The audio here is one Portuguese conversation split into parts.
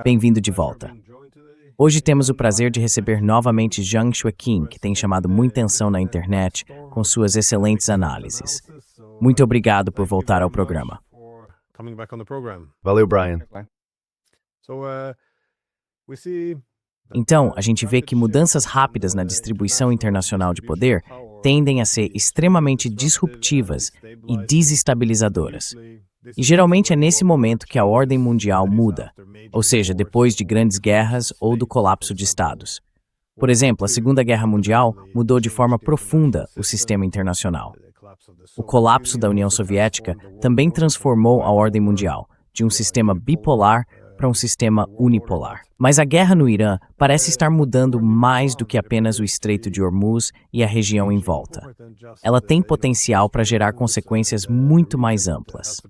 Bem-vindo de volta. Hoje temos o prazer de receber novamente Zhang Xueqin, que tem chamado muita atenção na internet com suas excelentes análises. Muito obrigado por voltar ao programa. Valeu, Brian. Então, a gente vê que mudanças rápidas na distribuição internacional de poder tendem a ser extremamente disruptivas e desestabilizadoras. E geralmente é nesse momento que a ordem mundial muda, ou seja, depois de grandes guerras ou do colapso de estados. Por exemplo, a Segunda Guerra Mundial mudou de forma profunda o sistema internacional. O colapso da União Soviética também transformou a ordem mundial, de um sistema bipolar para um sistema unipolar. Mas a guerra no Irã parece estar mudando mais do que apenas o Estreito de Hormuz e a região em volta. Ela tem potencial para gerar consequências muito mais amplas.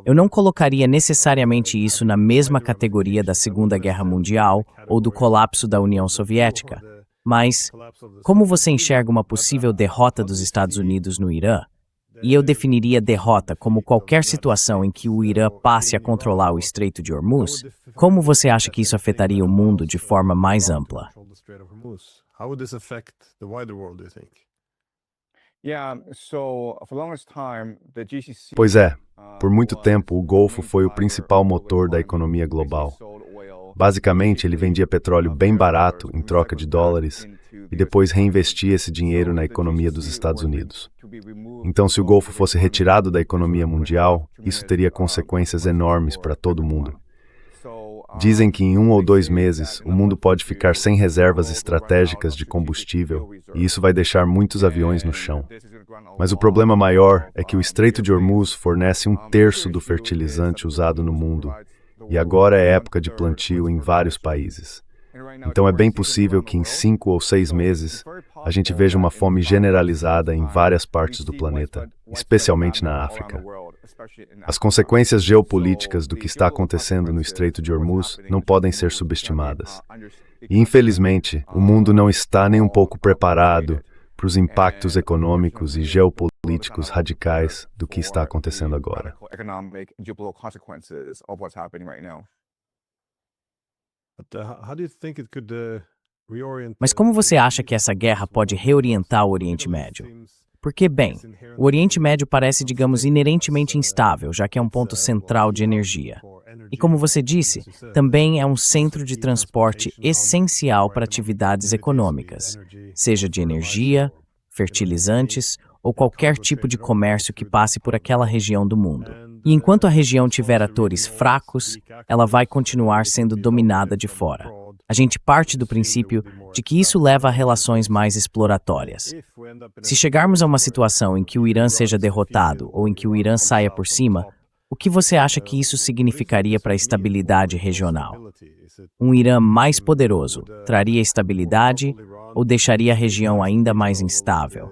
Eu não colocaria necessariamente isso na mesma categoria da Segunda Guerra Mundial ou do colapso da União Soviética, mas como você enxerga uma possível derrota dos Estados Unidos no Irã? E eu definiria derrota como qualquer situação em que o Irã passe a controlar o Estreito de Hormuz. Como você acha que isso afetaria o mundo de forma mais ampla? Pois é, por muito tempo o Golfo foi o principal motor da economia global. Basicamente, ele vendia petróleo bem barato em troca de dólares e depois reinvestia esse dinheiro na economia dos Estados Unidos. Então, se o Golfo fosse retirado da economia mundial, isso teria consequências enormes para todo mundo. Dizem que em 1 ou 2 meses, o mundo pode ficar sem reservas estratégicas de combustível, e isso vai deixar muitos aviões no chão. Mas o problema maior é que o Estreito de Hormuz fornece 1/3 do fertilizante usado no mundo, e agora é época de plantio em vários países. Então é bem possível que em 5 ou 6 meses a gente veja uma fome generalizada em várias partes do planeta, especialmente na África. As consequências geopolíticas do que está acontecendo no Estreito de Hormuz não podem ser subestimadas. E, infelizmente, o mundo não está nem um pouco preparado para os impactos econômicos e geopolíticos radicais do que está acontecendo agora. Mas como você acha que essa guerra pode reorientar o Oriente Médio? Porque, bem, o Oriente Médio parece, digamos, inerentemente instável, já que é um ponto central de energia. E como você disse, também é um centro de transporte essencial para atividades econômicas, seja de energia, fertilizantes ou qualquer tipo de comércio que passe por aquela região do mundo. E enquanto a região tiver atores fracos, ela vai continuar sendo dominada de fora. A gente parte do princípio de que isso leva a relações mais exploratórias. Se chegarmos a uma situação em que o Irã seja derrotado ou em que o Irã saia por cima, o que você acha que isso significaria para a estabilidade regional? Um Irã mais poderoso traria estabilidade ou deixaria a região ainda mais instável?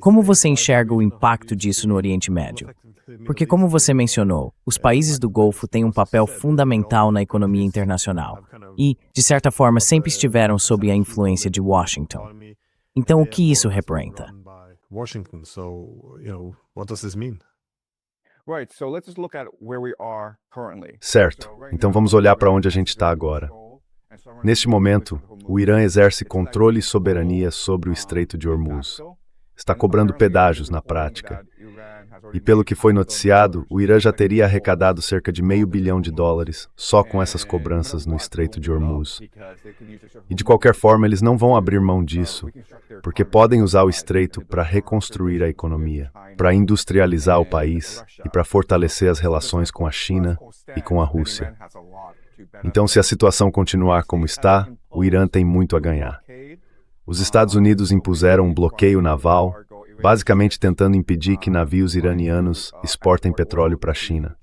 Como você enxerga o impacto disso no Oriente Médio? Porque, como você mencionou, os países do Golfo têm um papel fundamental na economia internacional e, de certa forma, sempre estiveram sob a influência de Washington. Então, o que isso representa? Certo, então vamos olhar para onde a gente está agora. Neste momento, o Irã exerce controle e soberania sobre o Estreito de Hormuz. Está cobrando pedágios na prática. E pelo que foi noticiado, o Irã já teria arrecadado cerca de $500 bilhão só com essas cobranças no Estreito de Hormuz. E de qualquer forma, eles não vão abrir mão disso, porque podem usar o Estreito para reconstruir a economia, para industrializar o país e para fortalecer as relações com a China e com a Rússia. Então, se a situação continuar como está, o Irã tem muito a ganhar. Os Estados Unidos impuseram um bloqueio naval, basicamente tentando impedir que navios iranianos exportem petróleo para a China.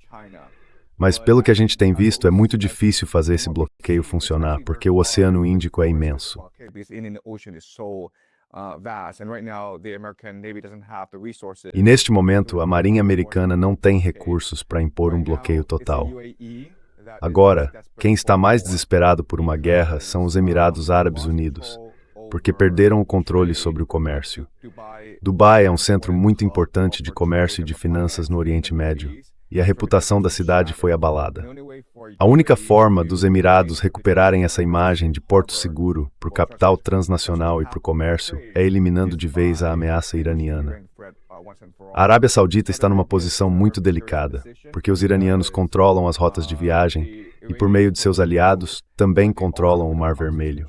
Mas pelo que a gente tem visto, é muito difícil fazer esse bloqueio funcionar, porque o Oceano Índico é imenso. E neste momento, a Marinha Americana não tem recursos para impor um bloqueio total. Agora, quem está mais desesperado por uma guerra são os Emirados Árabes Unidos, porque perderam o controle sobre o comércio. Dubai é um centro muito importante de comércio e de finanças no Oriente Médio, e a reputação da cidade foi abalada. A única forma dos Emirados recuperarem essa imagem de porto seguro para o capital transnacional e para o comércio é eliminando de vez a ameaça iraniana. A Arábia Saudita está numa posição muito delicada, porque os iranianos controlam as rotas de viagem e, por meio de seus aliados, também controlam o Mar Vermelho.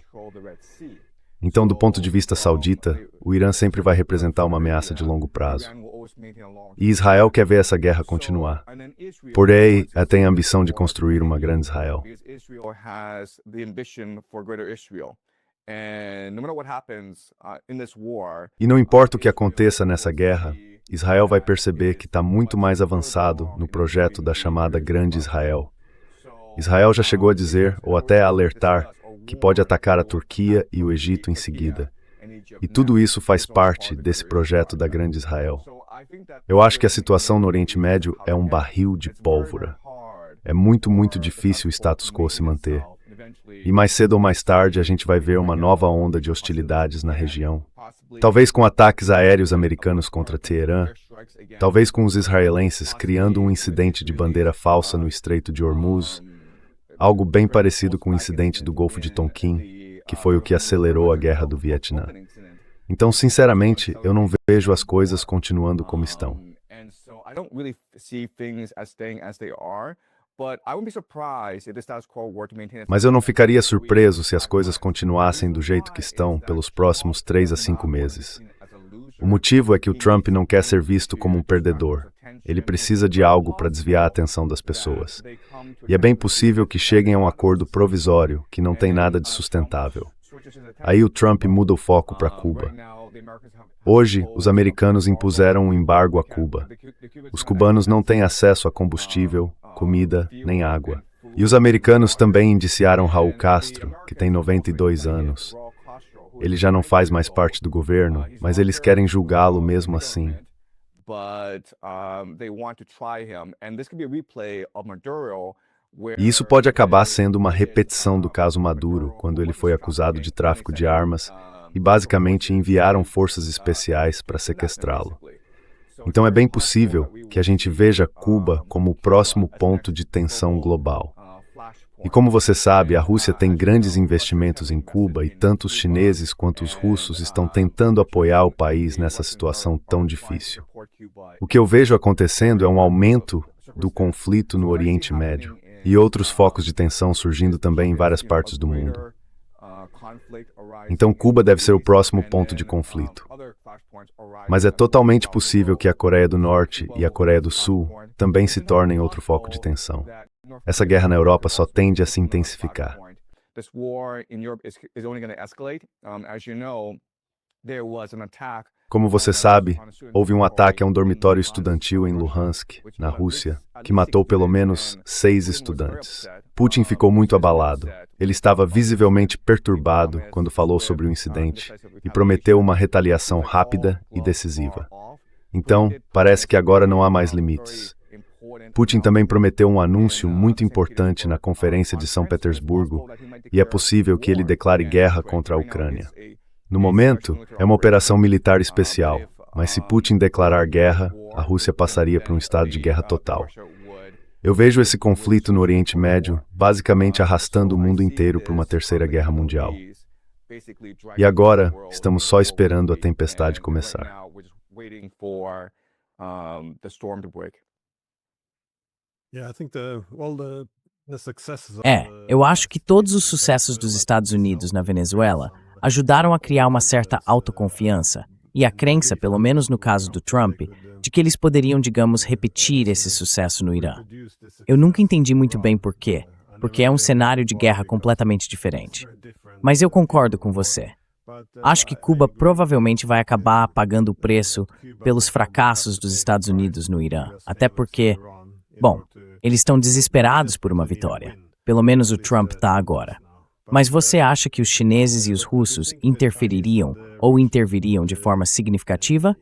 Então, do ponto de vista saudita, o Irã sempre vai representar uma ameaça de longo prazo. E Israel quer ver essa guerra continuar. Porém, tem a ambição de construir uma grande Israel. E não importa o que aconteça nessa guerra, Israel vai perceber que está muito mais avançado no projeto da chamada Grande Israel. Israel já chegou a dizer, ou até a alertar, que pode atacar a Turquia e o Egito em seguida. E tudo isso faz parte desse projeto da Grande Israel. Eu acho que a situação no Oriente Médio é um barril de pólvora. É muito difícil o status quo se manter. E mais cedo ou mais tarde a gente vai ver uma nova onda de hostilidades na região. Talvez com ataques aéreos americanos contra Teherã, talvez com os israelenses criando um incidente de bandeira falsa no Estreito de Hormuz, algo bem parecido com o incidente do Golfo de Tonkin, que foi o que acelerou a Guerra do Vietnã. Então, sinceramente, eu não vejo as coisas continuando como estão. Mas eu não ficaria surpreso se as coisas continuassem do jeito que estão pelos próximos 3 a 5 meses. O motivo é que o Trump não quer ser visto como um perdedor. Ele precisa de algo para desviar a atenção das pessoas. E é bem possível que cheguem a um acordo provisório que não tem nada de sustentável. Aí o Trump muda o foco para Cuba. Hoje, os americanos impuseram um embargo a Cuba. Os cubanos não têm acesso a combustível, comida, nem água. E os americanos também indiciaram Raul Castro, que tem 92 anos. Ele já não faz mais parte do governo, mas eles querem julgá-lo mesmo assim. E isso pode acabar sendo uma repetição do caso Maduro, quando ele foi acusado de tráfico de armas e basicamente enviaram forças especiais para sequestrá-lo. Então é bem possível que a gente veja Cuba como o próximo ponto de tensão global. E como você sabe, a Rússia tem grandes investimentos em Cuba e tanto os chineses quanto os russos estão tentando apoiar o país nessa situação tão difícil. O que eu vejo acontecendo é um aumento do conflito no Oriente Médio e outros focos de tensão surgindo também em várias partes do mundo. Então Cuba deve ser o próximo ponto de conflito. Mas é totalmente possível que a Coreia do Norte e a Coreia do Sul também se tornem outro foco de tensão. Essa guerra na Europa só tende a se intensificar. Como você sabe, houve um ataque a um dormitório estudantil em Luhansk, na Rússia, que matou pelo menos 6 estudantes. Putin ficou muito abalado. Ele estava visivelmente perturbado quando falou sobre o incidente e prometeu uma retaliação rápida e decisiva. Então, parece que agora não há mais limites. Putin também prometeu um anúncio muito importante na Conferência de São Petersburgo e é possível que ele declare guerra contra a Ucrânia. No momento, é uma operação militar especial, mas se Putin declarar guerra, a Rússia passaria para um estado de guerra total. Eu vejo esse conflito no Oriente Médio basicamente arrastando o mundo inteiro para uma terceira guerra mundial. E agora, estamos só esperando a tempestade começar. Eu acho que todos os sucessos dos Estados Unidos na Venezuela ajudaram a criar uma certa autoconfiança e a crença, pelo menos no caso do Trump, de que eles poderiam, digamos, repetir esse sucesso no Irã. Eu nunca entendi muito bem por quê, porque é um cenário de guerra completamente diferente. Mas eu concordo com você. Acho que Cuba provavelmente vai acabar pagando o preço pelos fracassos dos Estados Unidos no Irã, até porque, bom, eles estão desesperados por uma vitória. Pelo menos o Trump está agora. Mas você acha que os chineses e os russos interfeririam ou interviriam de forma significativa?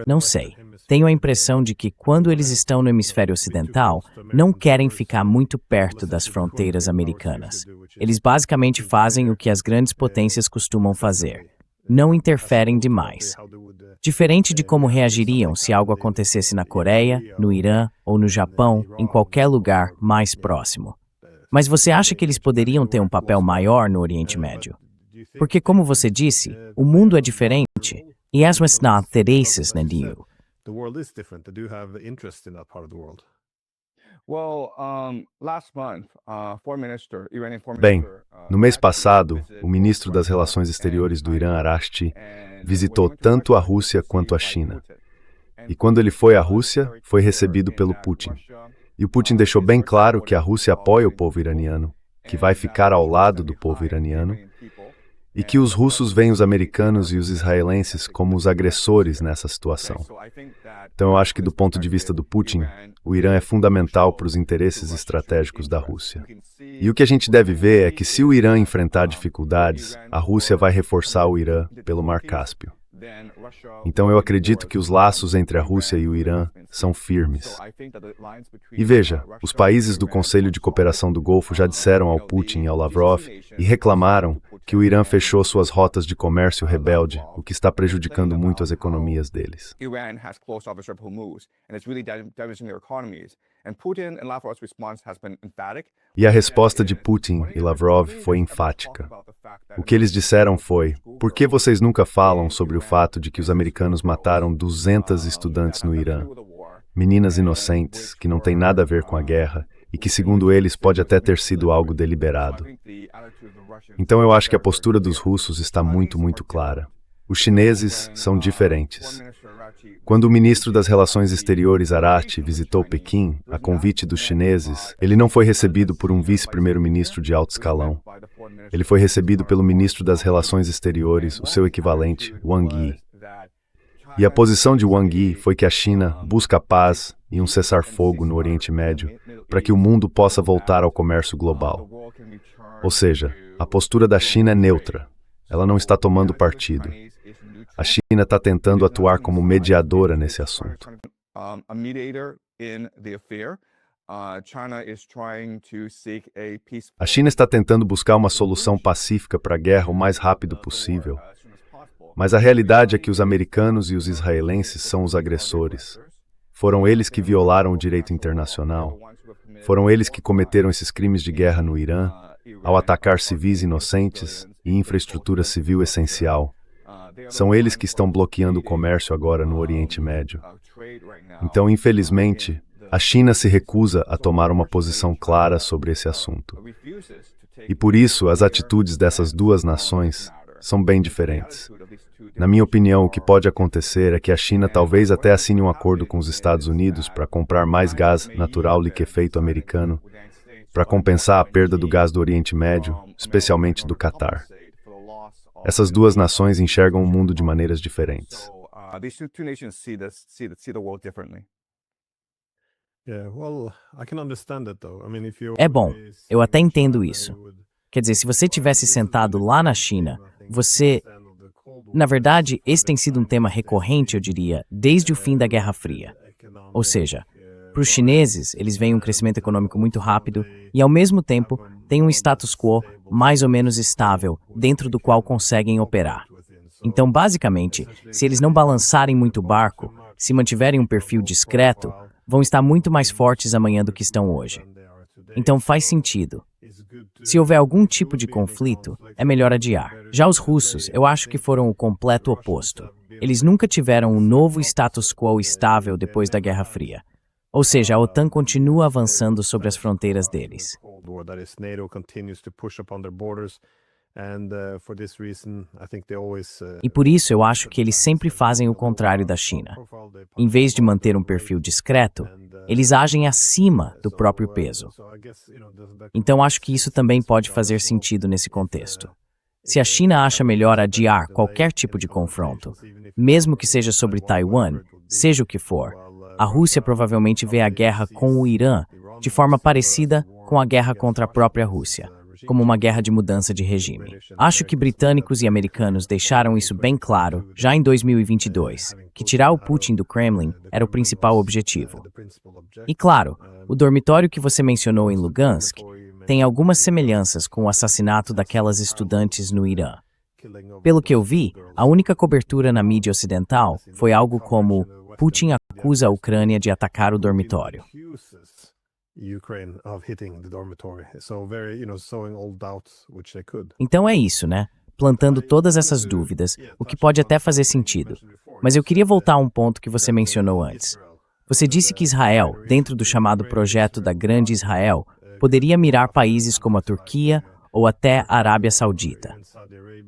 Não sei. Tenho a impressão de que quando eles estão no hemisfério ocidental, não querem ficar muito perto das fronteiras americanas. Eles basicamente fazem o que as grandes potências costumam fazer. não interferem demais. Diferente de como reagiriam se algo acontecesse na Coreia, no Irã ou no Japão, em qualquer lugar mais próximo. Mas você acha que eles poderiam ter um papel maior no Oriente Médio? Porque, como você disse, o mundo é diferente, e as not interesses na new. Bem, no mês passado, o ministro das Relações Exteriores do Irã, Araghchi, visitou tanto a Rússia quanto a China. E quando ele foi à Rússia, foi recebido pelo Putin. E o Putin deixou bem claro que a Rússia apoia o povo iraniano, que vai ficar ao lado do povo iraniano, e que os russos veem os americanos e os israelenses como os agressores nessa situação. Então eu acho que do ponto de vista do Putin, o Irã é fundamental para os interesses estratégicos da Rússia. E o que a gente deve ver é que se o Irã enfrentar dificuldades, a Rússia vai reforçar o Irã pelo Mar Cáspio. Então eu acredito que os laços entre a Rússia e o Irã são firmes. E veja, os países do Conselho de Cooperação do Golfo já disseram ao Putin e ao Lavrov e reclamaram que o Irã fechou suas rotas de comércio rebelde, o que está prejudicando muito as economias deles. E a resposta de Putin e Lavrov foi enfática. O que eles disseram foi: por que vocês nunca falam sobre o fato de que os americanos mataram 200 estudantes no Irã? Meninas inocentes, que não têm nada a ver com a guerra, e que, segundo eles, pode até ter sido algo deliberado. Então eu acho que a postura dos russos está muito clara. Os chineses são diferentes. Quando o ministro das Relações Exteriores, Araghchi, visitou Pequim, a convite dos chineses, ele não foi recebido por um vice-primeiro-ministro de alto escalão. Ele foi recebido pelo ministro das Relações Exteriores, o seu equivalente, Wang Yi. E a posição de Wang Yi foi que a China busca a paz e um cessar-fogo no Oriente Médio para que o mundo possa voltar ao comércio global. Ou seja, a postura da China é neutra. Ela não está tomando partido. A China está tentando atuar como mediadora nesse assunto. A China está tentando buscar uma solução pacífica para a guerra o mais rápido possível. Mas a realidade é que os americanos e os israelenses são os agressores. Foram eles que violaram o direito internacional. Foram eles que cometeram esses crimes de guerra no Irã, ao atacar civis inocentes e infraestrutura civil essencial. São eles que estão bloqueando o comércio agora no Oriente Médio. Então, infelizmente, a China se recusa a tomar uma posição clara sobre esse assunto. E por isso, as atitudes dessas duas nações são bem diferentes. Na minha opinião, o que pode acontecer é que a China talvez até assine um acordo com os Estados Unidos para comprar mais gás natural liquefeito americano, para compensar a perda do gás do Oriente Médio, especialmente do Catar. Essas duas nações enxergam o mundo de maneiras diferentes. É bom, eu até entendo isso. Quer dizer, se você tivesse sentado lá na China, você... Na verdade, esse tem sido um tema recorrente, eu diria, desde o fim da Guerra Fria. Ou seja, para os chineses, eles veem um crescimento econômico muito rápido e, ao mesmo tempo, têm um status quo mais ou menos estável, dentro do qual conseguem operar. Então, basicamente, se eles não balançarem muito o barco, se mantiverem um perfil discreto, vão estar muito mais fortes amanhã do que estão hoje. Então, faz sentido. Se houver algum tipo de conflito, é melhor adiar. Já os russos, eu acho que foram o completo oposto. Eles nunca tiveram um novo status quo estável depois da Guerra Fria. Ou seja, a OTAN continua avançando sobre as fronteiras deles. E por isso eu acho que eles sempre fazem o contrário da China. Em vez de manter um perfil discreto, eles agem acima do próprio peso. Então acho que isso também pode fazer sentido nesse contexto. Se a China acha melhor adiar qualquer tipo de confronto, mesmo que seja sobre Taiwan, seja o que for, a Rússia provavelmente vê a guerra com o Irã de forma parecida com a guerra contra a própria Rússia, como uma guerra de mudança de regime. Acho que britânicos e americanos deixaram isso bem claro já em 2022, que tirar o Putin do Kremlin era o principal objetivo. E claro, o dormitório que você mencionou em Lugansk tem algumas semelhanças com o assassinato daquelas estudantes no Irã. Pelo que eu vi, a única cobertura na mídia ocidental foi algo como Putin acusa a Ucrânia de atacar o dormitório. Então é isso, né? Plantando todas essas dúvidas, o que pode até fazer sentido. Mas eu queria voltar a um ponto que você mencionou antes. Você disse que Israel, dentro do chamado projeto da Grande Israel, poderia mirar países como a Turquia ou até a Arábia Saudita.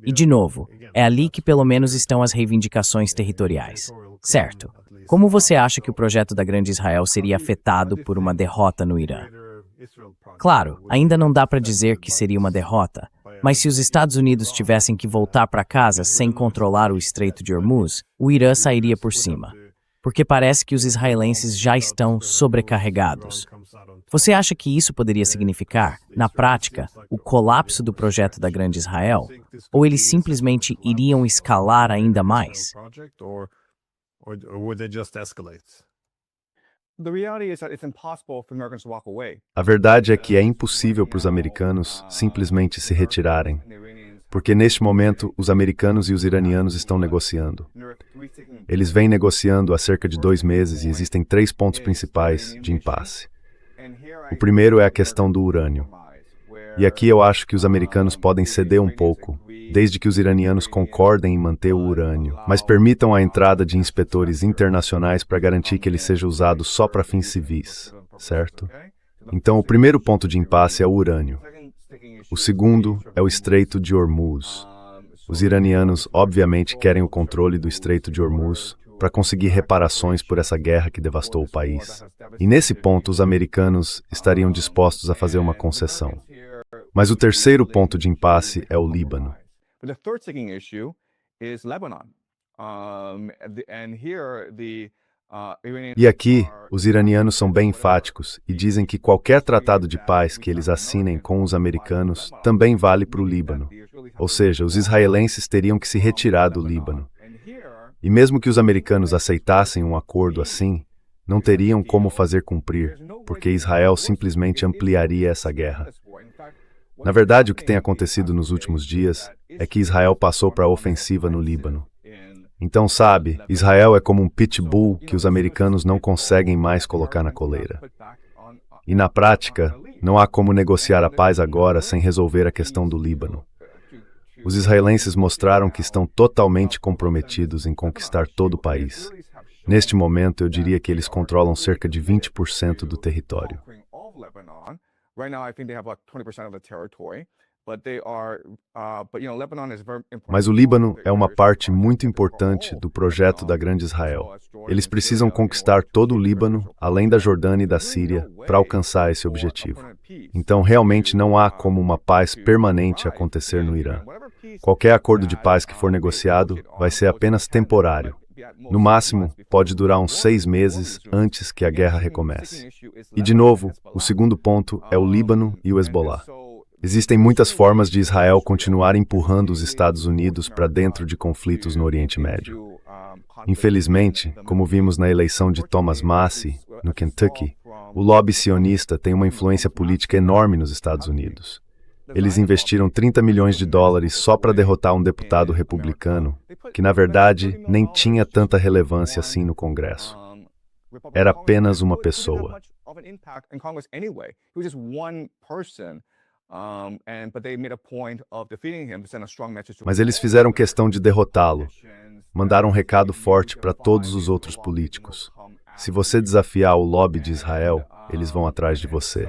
E, de novo, é ali que pelo menos estão as reivindicações territoriais. Certo. Como você acha que o projeto da Grande Israel seria afetado por uma derrota no Irã? Claro, ainda não dá para dizer que seria uma derrota, mas se os Estados Unidos tivessem que voltar para casa sem controlar o Estreito de Hormuz, o Irã sairia por cima. Porque parece que os israelenses já estão sobrecarregados. Você acha que isso poderia significar, na prática, o colapso do projeto da Grande Israel? Ou eles simplesmente iriam escalar ainda mais? A verdade é que é impossível para os americanos simplesmente se retirarem, porque neste momento os americanos e os iranianos estão negociando. Eles vêm negociando há cerca de 2 meses e existem 3 pontos principais de impasse. O primeiro é a questão do urânio. E aqui eu acho que os americanos podem ceder um pouco, desde que os iranianos concordem em manter o urânio, mas permitam a entrada de inspetores internacionais para garantir que ele seja usado só para fins civis, certo? Então, o primeiro ponto de impasse é o urânio. O segundo é o Estreito de Hormuz. Os iranianos, obviamente, querem o controle do Estreito de Hormuz para conseguir reparações por essa guerra que devastou o país. E nesse ponto, os americanos estariam dispostos a fazer uma concessão. Mas o terceiro ponto de impasse é o Líbano. E aqui, os iranianos são bem enfáticos e dizem que qualquer tratado de paz que eles assinem com os americanos também vale para o Líbano. Ou seja, os israelenses teriam que se retirar do Líbano. E mesmo que os americanos aceitassem um acordo assim, não teriam como fazer cumprir, porque Israel simplesmente ampliaria essa guerra. Na verdade, o que tem acontecido nos últimos dias é que Israel passou para a ofensiva no Líbano. Então, sabe, Israel é como um pitbull que os americanos não conseguem mais colocar na coleira. E na prática, não há como negociar a paz agora sem resolver a questão do Líbano. Os israelenses mostraram que estão totalmente comprometidos em conquistar todo o país. Neste momento, eu diria que eles controlam cerca de 20% do território. Mas o Líbano é uma parte muito importante do projeto da Grande Israel. Eles precisam conquistar todo o Líbano, além da Jordânia e da Síria, para alcançar esse objetivo. Então, realmente não há como uma paz permanente acontecer no Irã. Qualquer acordo de paz que for negociado vai ser apenas temporário. No máximo, pode durar uns 6 meses antes que a guerra recomece. E, de novo, o segundo ponto é o Líbano e o Hezbollah. Existem muitas formas de Israel continuar empurrando os Estados Unidos para dentro de conflitos no Oriente Médio. Infelizmente, como vimos na eleição de Thomas Massie, no Kentucky, o lobby sionista tem uma influência política enorme nos Estados Unidos. Eles investiram $30 milhões só para derrotar um deputado republicano, que na verdade nem tinha tanta relevância assim no Congresso. Era apenas uma pessoa. Mas eles fizeram questão de derrotá-lo. Mandaram um recado forte para todos os outros políticos. Se você desafiar o lobby de Israel, eles vão atrás de você.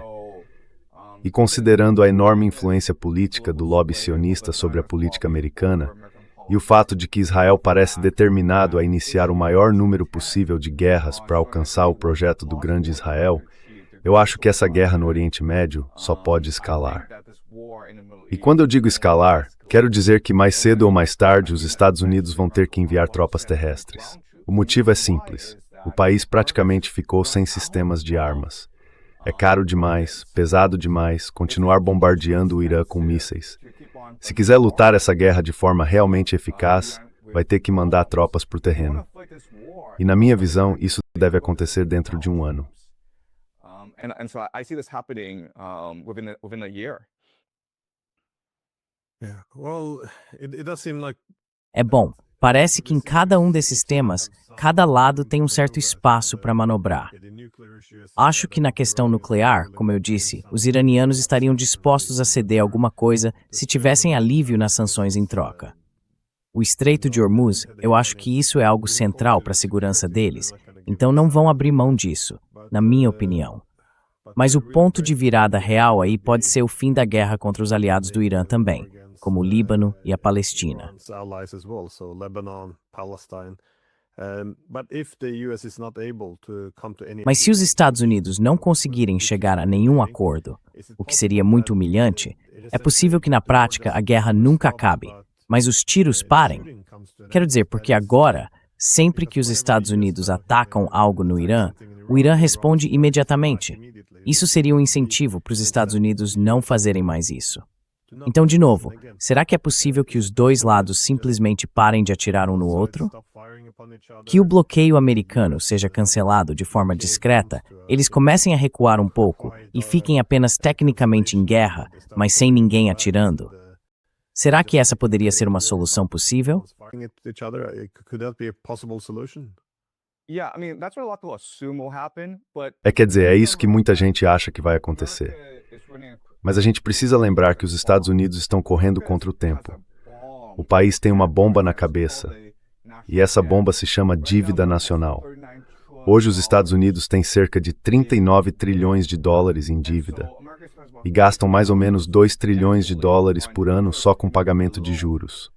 E considerando a enorme influência política do lobby sionista sobre a política americana, e o fato de que Israel parece determinado a iniciar o maior número possível de guerras para alcançar o projeto do Grande Israel, eu acho que essa guerra no Oriente Médio só pode escalar. E quando eu digo escalar, quero dizer que mais cedo ou mais tarde os Estados Unidos vão ter que enviar tropas terrestres. O motivo é simples. O país praticamente ficou sem sistemas de armas. É caro demais, pesado demais, continuar bombardeando o Irã com mísseis. Se quiser lutar essa guerra de forma realmente eficaz, vai ter que mandar tropas para o terreno. E na minha visão, isso deve acontecer dentro de um ano. And so I see this happening within a year. É bom, parece que em cada um desses temas, cada lado tem um certo espaço para manobrar. Acho que na questão nuclear, como eu disse, os iranianos estariam dispostos a ceder alguma coisa se tivessem alívio nas sanções em troca. O Estreito de Hormuz, eu acho que isso é algo central para a segurança deles, então não vão abrir mão disso, na minha opinião. Mas o ponto de virada real aí pode ser o fim da guerra contra os aliados do Irã também, como o Líbano e a Palestina. Mas se os Estados Unidos não conseguirem chegar a nenhum acordo, o que seria muito humilhante, é possível que na prática a guerra nunca acabe, mas os tiros parem. Quero dizer, porque agora, sempre que os Estados Unidos atacam algo no Irã, o Irã responde imediatamente. Isso seria um incentivo para os Estados Unidos não fazerem mais isso. Então, de novo, será que é possível que os dois lados simplesmente parem de atirar um no outro? Que o bloqueio americano seja cancelado de forma discreta, eles comecem a recuar um pouco e fiquem apenas tecnicamente em guerra, mas sem ninguém atirando? Será que essa poderia ser uma solução possível? Quer dizer, é isso que muita gente acha que vai acontecer. Mas a gente precisa lembrar que os Estados Unidos estão correndo contra o tempo. O país tem uma bomba na cabeça, e essa bomba se chama dívida nacional. Hoje os Estados Unidos têm cerca de 39 trilhões de dólares em dívida, e gastam mais ou menos 2 trilhões de dólares por ano só com pagamento de juros.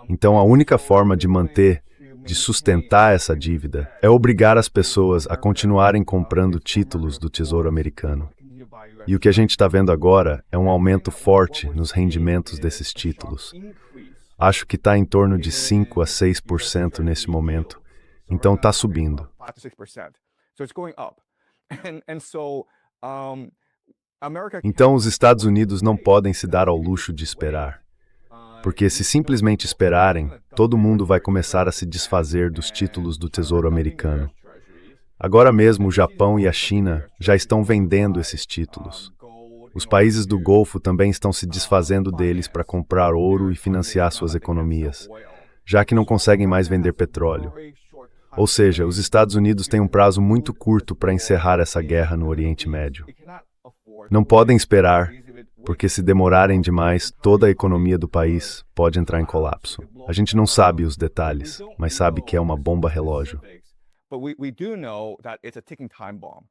Então a única forma de sustentar essa dívida é obrigar as pessoas a continuarem comprando títulos do Tesouro Americano. E o que a gente está vendo agora é um aumento forte nos rendimentos desses títulos. Acho que está em torno de 5 a 6% nesse momento. Então está subindo. Então os Estados Unidos não podem se dar ao luxo de esperar. Porque se simplesmente esperarem, todo mundo vai começar a se desfazer dos títulos do Tesouro Americano. Agora mesmo o Japão e a China já estão vendendo esses títulos. Os países do Golfo também estão se desfazendo deles para comprar ouro e financiar suas economias, já que não conseguem mais vender petróleo. Ou seja, os Estados Unidos têm um prazo muito curto para encerrar essa guerra no Oriente Médio. Não podem esperar, porque se demorarem demais, toda a economia do país pode entrar em colapso. A gente não sabe os detalhes, mas sabe que é uma bomba relógio. But we do know that it's a ticking time bomb.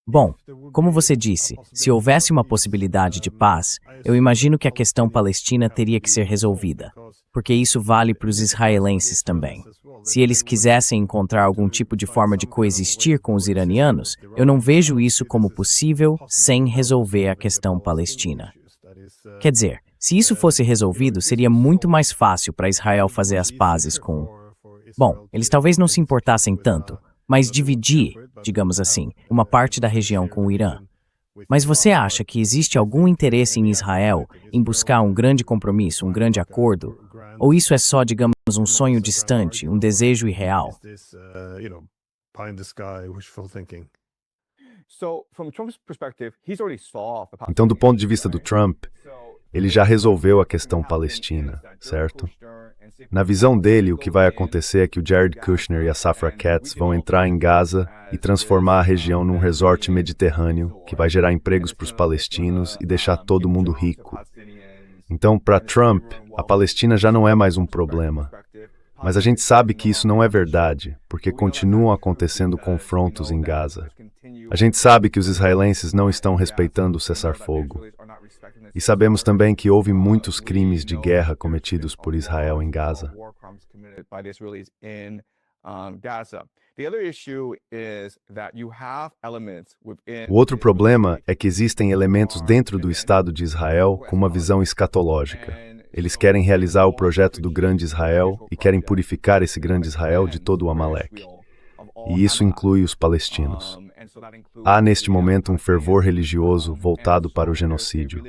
Bom, como você disse, se houvesse uma possibilidade de paz, eu imagino que a questão palestina teria que ser resolvida, porque isso vale para os israelenses também. Se eles quisessem encontrar algum tipo de forma de coexistir com os iranianos, eu não vejo isso como possível sem resolver a questão palestina. Quer dizer, se isso fosse resolvido, seria muito mais fácil para Israel fazer as pazes com... Bom, eles talvez não se importassem tanto, mas dividir, digamos assim, uma parte da região com o Irã. Mas você acha que existe algum interesse em Israel em buscar um grande compromisso, um grande acordo? Ou isso é só, digamos, um sonho distante, um desejo irreal? Então, do ponto de vista do Trump, ele já resolveu a questão palestina, certo? Na visão dele, o que vai acontecer é que o Jared Kushner e a Safra Catz vão entrar em Gaza e transformar a região num resort mediterrâneo que vai gerar empregos para os palestinos e deixar todo mundo rico. Então, para Trump, a Palestina já não é mais um problema. Mas a gente sabe que isso não é verdade, porque continuam acontecendo confrontos em Gaza. A gente sabe que os israelenses não estão respeitando o cessar-fogo. E sabemos também que houve muitos crimes de guerra cometidos por Israel em Gaza. O outro problema é que existem elementos dentro do Estado de Israel com uma visão escatológica. Eles querem realizar o projeto do Grande Israel e querem purificar esse Grande Israel de todo o Amaleque. E isso inclui os palestinos. Há neste momento um fervor religioso voltado para o genocídio.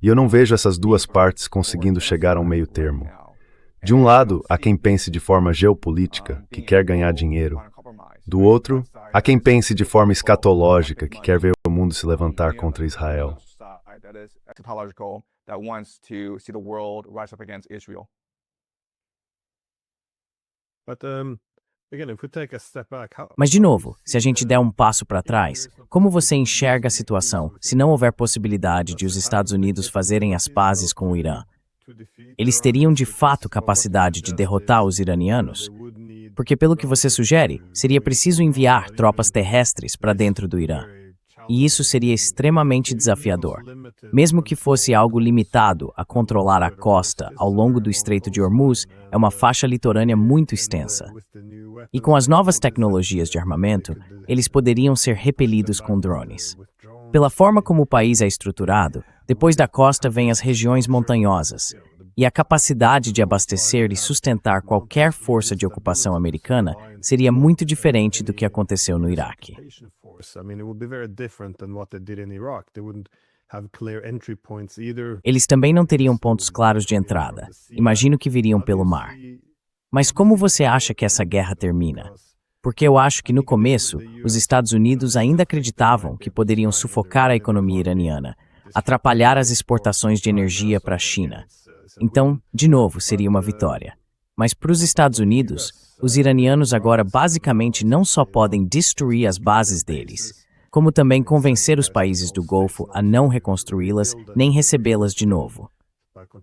E eu não vejo essas duas partes conseguindo chegar a um meio termo. De um lado, há quem pense de forma geopolítica, que quer ganhar dinheiro, Do outro, há quem pense de forma escatológica que quer ver o mundo se levantar contra Israel. Mas, de novo, se a gente der um passo para trás, como você enxerga a situação se não houver possibilidade de os Estados Unidos fazerem as pazes com o Irã? Eles teriam de fato capacidade de derrotar os iranianos? Porque, pelo que você sugere, seria preciso enviar tropas terrestres para dentro do Irã. E isso seria extremamente desafiador. Mesmo que fosse algo limitado a controlar a costa ao longo do Estreito de Hormuz, é uma faixa litorânea muito extensa. E com as novas tecnologias de armamento, eles poderiam ser repelidos com drones. Pela forma como o país é estruturado, depois da costa vêm as regiões montanhosas, e a capacidade de abastecer e sustentar qualquer força de ocupação americana seria muito diferente do que aconteceu no Iraque. Eles também não teriam pontos claros de entrada. Imagino que viriam pelo mar. Mas como você acha que essa guerra termina? Porque eu acho que no começo, os Estados Unidos ainda acreditavam que poderiam sufocar a economia iraniana, atrapalhar as exportações de energia para a China. Então, de novo, seria uma vitória. Mas para os Estados Unidos, os iranianos agora basicamente não só podem destruir as bases deles, como também convencer os países do Golfo a não reconstruí-las nem recebê-las de novo.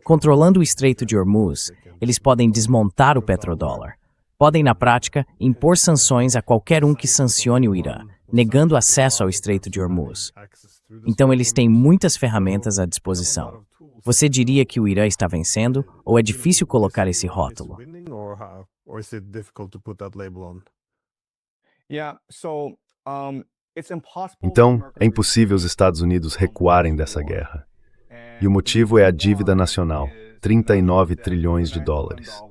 Controlando o Estreito de Hormuz, eles podem desmontar o petrodólar. Podem, na prática, impor sanções a qualquer um que sancione o Irã, negando acesso ao Estreito de Hormuz. Então, eles têm muitas ferramentas à disposição. Você diria que o Irã está vencendo, ou é difícil colocar esse rótulo? Então, é impossível os Estados Unidos recuarem dessa guerra. E o motivo é a dívida nacional, 39 trilhões de dólares.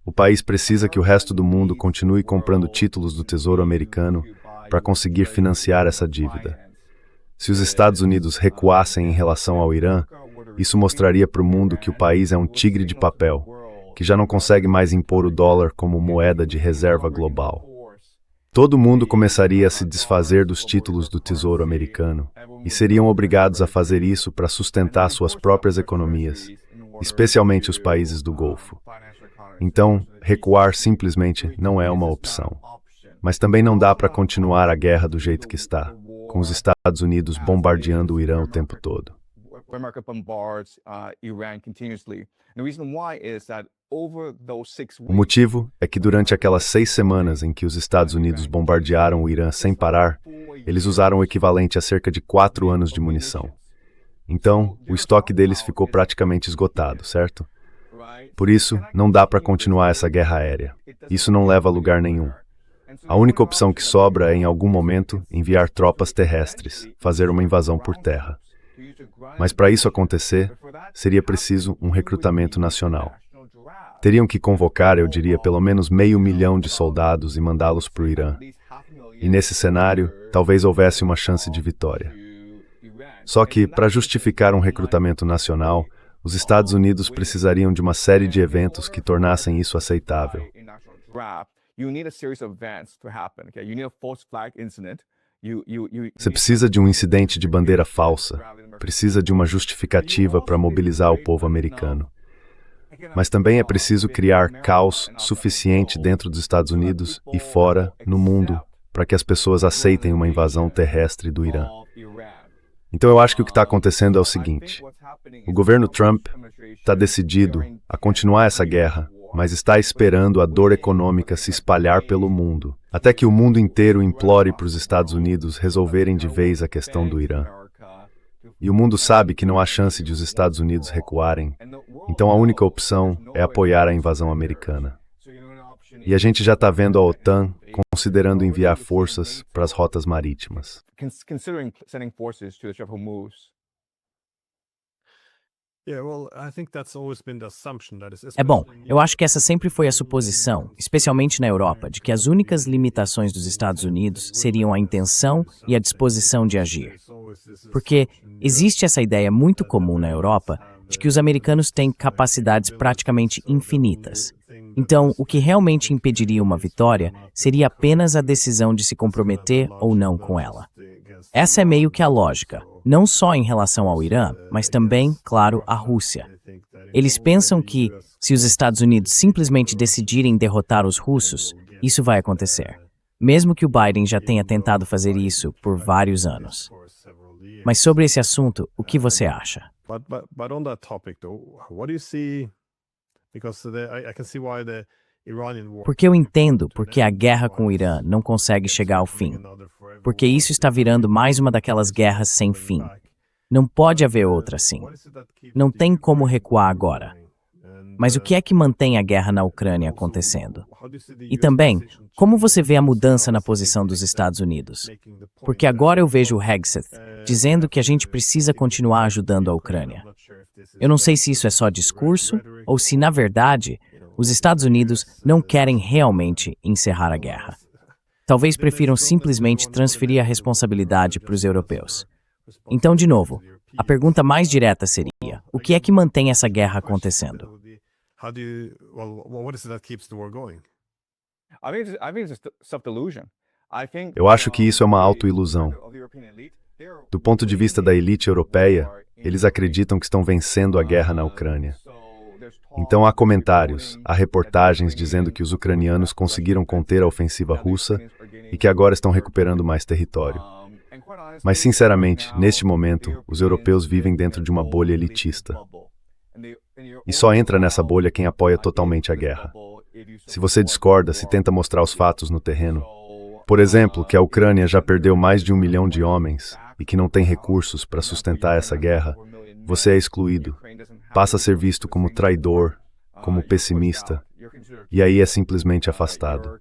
O país precisa que o resto do mundo continue comprando títulos do Tesouro Americano para conseguir financiar essa dívida. Se os Estados Unidos recuassem em relação ao Irã, isso mostraria para o mundo que o país é um tigre de papel, que já não consegue mais impor o dólar como moeda de reserva global. Todo mundo começaria a se desfazer dos títulos do Tesouro Americano e seriam obrigados a fazer isso para sustentar suas próprias economias, especialmente os países do Golfo. Então, recuar simplesmente não é uma opção. Mas também não dá para continuar a guerra do jeito que está, com os Estados Unidos bombardeando o Irã o tempo todo. O motivo é que durante aquelas 6 semanas em que os Estados Unidos bombardearam o Irã sem parar, eles usaram o equivalente a cerca de 4 anos de munição. Então, o estoque deles ficou praticamente esgotado, certo? Por isso, não dá para continuar essa guerra aérea. Isso não leva a lugar nenhum. A única opção que sobra é, em algum momento, enviar tropas terrestres, fazer uma invasão por terra. Mas para isso acontecer, seria preciso um recrutamento nacional. Teriam que convocar, eu diria, pelo menos 500.000 de soldados e mandá-los para o Irã. E nesse cenário, talvez houvesse uma chance de vitória. Só que, para justificar um recrutamento nacional, os Estados Unidos precisariam de uma série de eventos que tornassem isso aceitável. Você precisa de um incidente de bandeira falsa, precisa de uma justificativa para mobilizar o povo americano. Mas também é preciso criar caos suficiente dentro dos Estados Unidos e fora, no mundo, para que as pessoas aceitem uma invasão terrestre do Irã. Então eu acho que o que está acontecendo é o seguinte: o governo Trump está decidido a continuar essa guerra, mas está esperando a dor econômica se espalhar pelo mundo, até que o mundo inteiro implore para os Estados Unidos resolverem de vez a questão do Irã. E o mundo sabe que não há chance de os Estados Unidos recuarem, então a única opção é apoiar a invasão americana. E a gente já está vendo a OTAN considerando enviar forças para as rotas marítimas. É bom, eu acho que essa sempre foi a suposição, especialmente na Europa, de que as únicas limitações dos Estados Unidos seriam a intenção e a disposição de agir. Porque existe essa ideia muito comum na Europa de que os americanos têm capacidades praticamente infinitas. Então, o que realmente impediria uma vitória seria apenas a decisão de se comprometer ou não com ela. Essa é meio que a lógica, não só em relação ao Irã, mas também, claro, à Rússia. Eles pensam que, se os Estados Unidos simplesmente decidirem derrotar os russos, isso vai acontecer. Mesmo que o Biden já tenha tentado fazer isso por vários anos. Mas sobre esse assunto, o que você acha? But on that topic, though, what do you see? Because I can see why the Iranian war. Porque eu entendo porque a guerra com o Irã não consegue chegar ao fim. Porque isso está virando mais uma daquelas guerras sem fim. Não pode haver outra assim. Não tem como recuar agora. Mas o que é que mantém a guerra na Ucrânia acontecendo? E também, como você vê a mudança na posição dos Estados Unidos? Porque agora eu vejo o Hegseth dizendo que a gente precisa continuar ajudando a Ucrânia. Eu não sei se isso é só discurso ou se, na verdade, os Estados Unidos não querem realmente encerrar a guerra. Talvez prefiram simplesmente transferir a responsabilidade para os europeus. Então, de novo, a pergunta mais direta seria: o que é que mantém essa guerra acontecendo? What is it that keeps the war going? I think it's self-delusion. Eu acho que isso é uma autoilusão. Do ponto de vista da elite europeia, eles acreditam que estão vencendo a guerra na Ucrânia. Então há comentários, há reportagens dizendo que os ucranianos conseguiram conter a ofensiva russa e que agora estão recuperando mais território. Mas, sinceramente, neste momento, os europeus vivem dentro de uma bolha elitista. E só entra nessa bolha quem apoia totalmente a guerra. Se você discorda, se tenta mostrar os fatos no terreno, por exemplo, que a Ucrânia já perdeu mais de 1 milhão de homens e que não tem recursos para sustentar essa guerra, você é excluído, passa a ser visto como traidor, como pessimista, e aí é simplesmente afastado.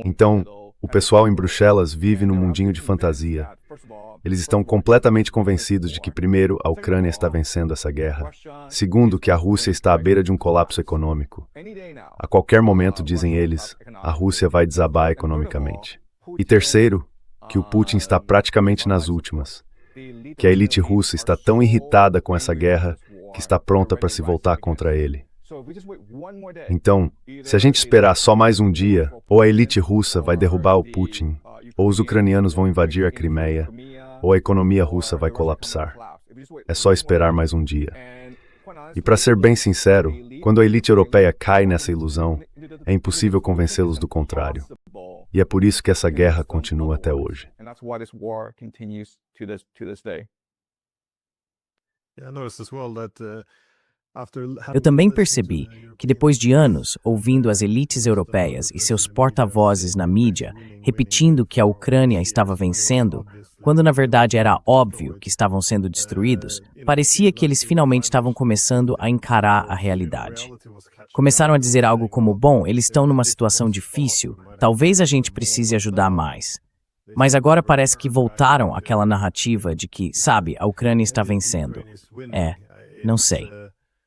Então, o pessoal em Bruxelas vive num mundinho de fantasia. Eles estão completamente convencidos de que, primeiro, a Ucrânia está vencendo essa guerra. Segundo, que a Rússia está à beira de um colapso econômico. A qualquer momento, dizem eles, a Rússia vai desabar economicamente. E terceiro, que o Putin está praticamente nas últimas. Que a elite russa está tão irritada com essa guerra que está pronta para se voltar contra ele. Então, se a gente esperar só mais um dia, ou a elite russa vai derrubar o Putin, ou os ucranianos vão invadir a Crimeia, ou a economia russa vai colapsar. É só esperar mais um dia. E para ser bem sincero, quando a elite europeia cai nessa ilusão, é impossível convencê-los do contrário. E é por isso que essa guerra continua até hoje. Yeah, I noticed as well that Eu também percebi que depois de anos ouvindo as elites europeias e seus porta-vozes na mídia repetindo que a Ucrânia estava vencendo, quando na verdade era óbvio que estavam sendo destruídos, parecia que eles finalmente estavam começando a encarar a realidade. Começaram a dizer algo como: bom, eles estão numa situação difícil, talvez a gente precise ajudar mais. Mas agora parece que voltaram àquela narrativa de que, sabe, a Ucrânia está vencendo. Não sei.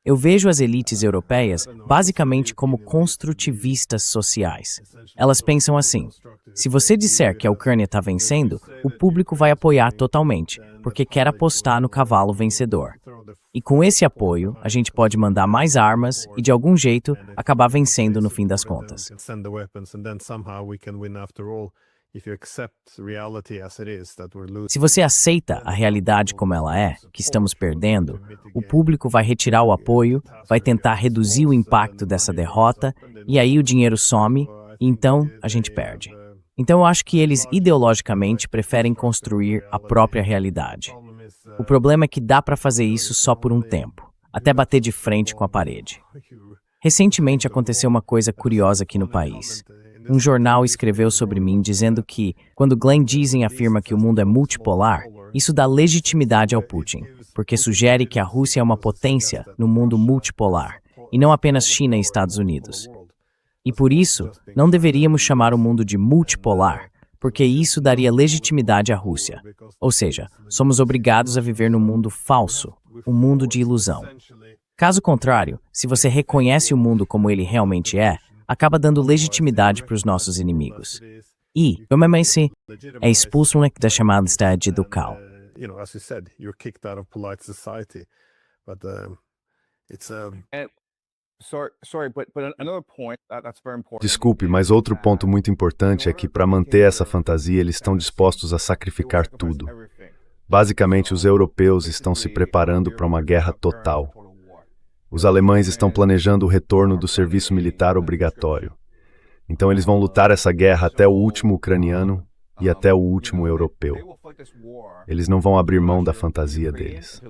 Eu vejo as elites europeias basicamente como construtivistas sociais. Elas pensam assim: se você disser que a Ucrânia está vencendo, o público vai apoiar totalmente, porque quer apostar no cavalo vencedor. E com esse apoio, a gente pode mandar mais armas e, de algum jeito, acabar vencendo no fim das contas. Se você aceita a realidade como ela é, que estamos perdendo, o público vai retirar o apoio, vai tentar reduzir o impacto dessa derrota, e aí o dinheiro some, e então a gente perde. Então eu acho que eles ideologicamente preferem construir a própria realidade. O problema é que dá para fazer isso só por um tempo, até bater de frente com a parede. Recentemente aconteceu uma coisa curiosa aqui no país. Um jornal escreveu sobre mim dizendo que, quando Glenn Jeezing afirma que o mundo é multipolar, isso dá legitimidade ao Putin, porque sugere que a Rússia é uma potência no mundo multipolar, e não apenas China e Estados Unidos. E por isso, não deveríamos chamar o mundo de multipolar, porque isso daria legitimidade à Rússia. Ou seja, somos obrigados a viver no mundo falso, um mundo de ilusão. Caso contrário, se você reconhece o mundo como ele realmente acaba dando legitimidade para os nossos inimigos. E, como é expulso da chamada cidade do cal. but it's But another point that's very important. Desculpe, mas outro ponto muito importante é que, para manter essa fantasia, eles estão dispostos a sacrificar tudo. Basicamente, os europeus estão se preparando para uma guerra total. Os alemães estão planejando o retorno do serviço militar obrigatório. Então, eles vão lutar essa guerra até o último ucraniano e até o último europeu. Eles não vão abrir mão da fantasia deles.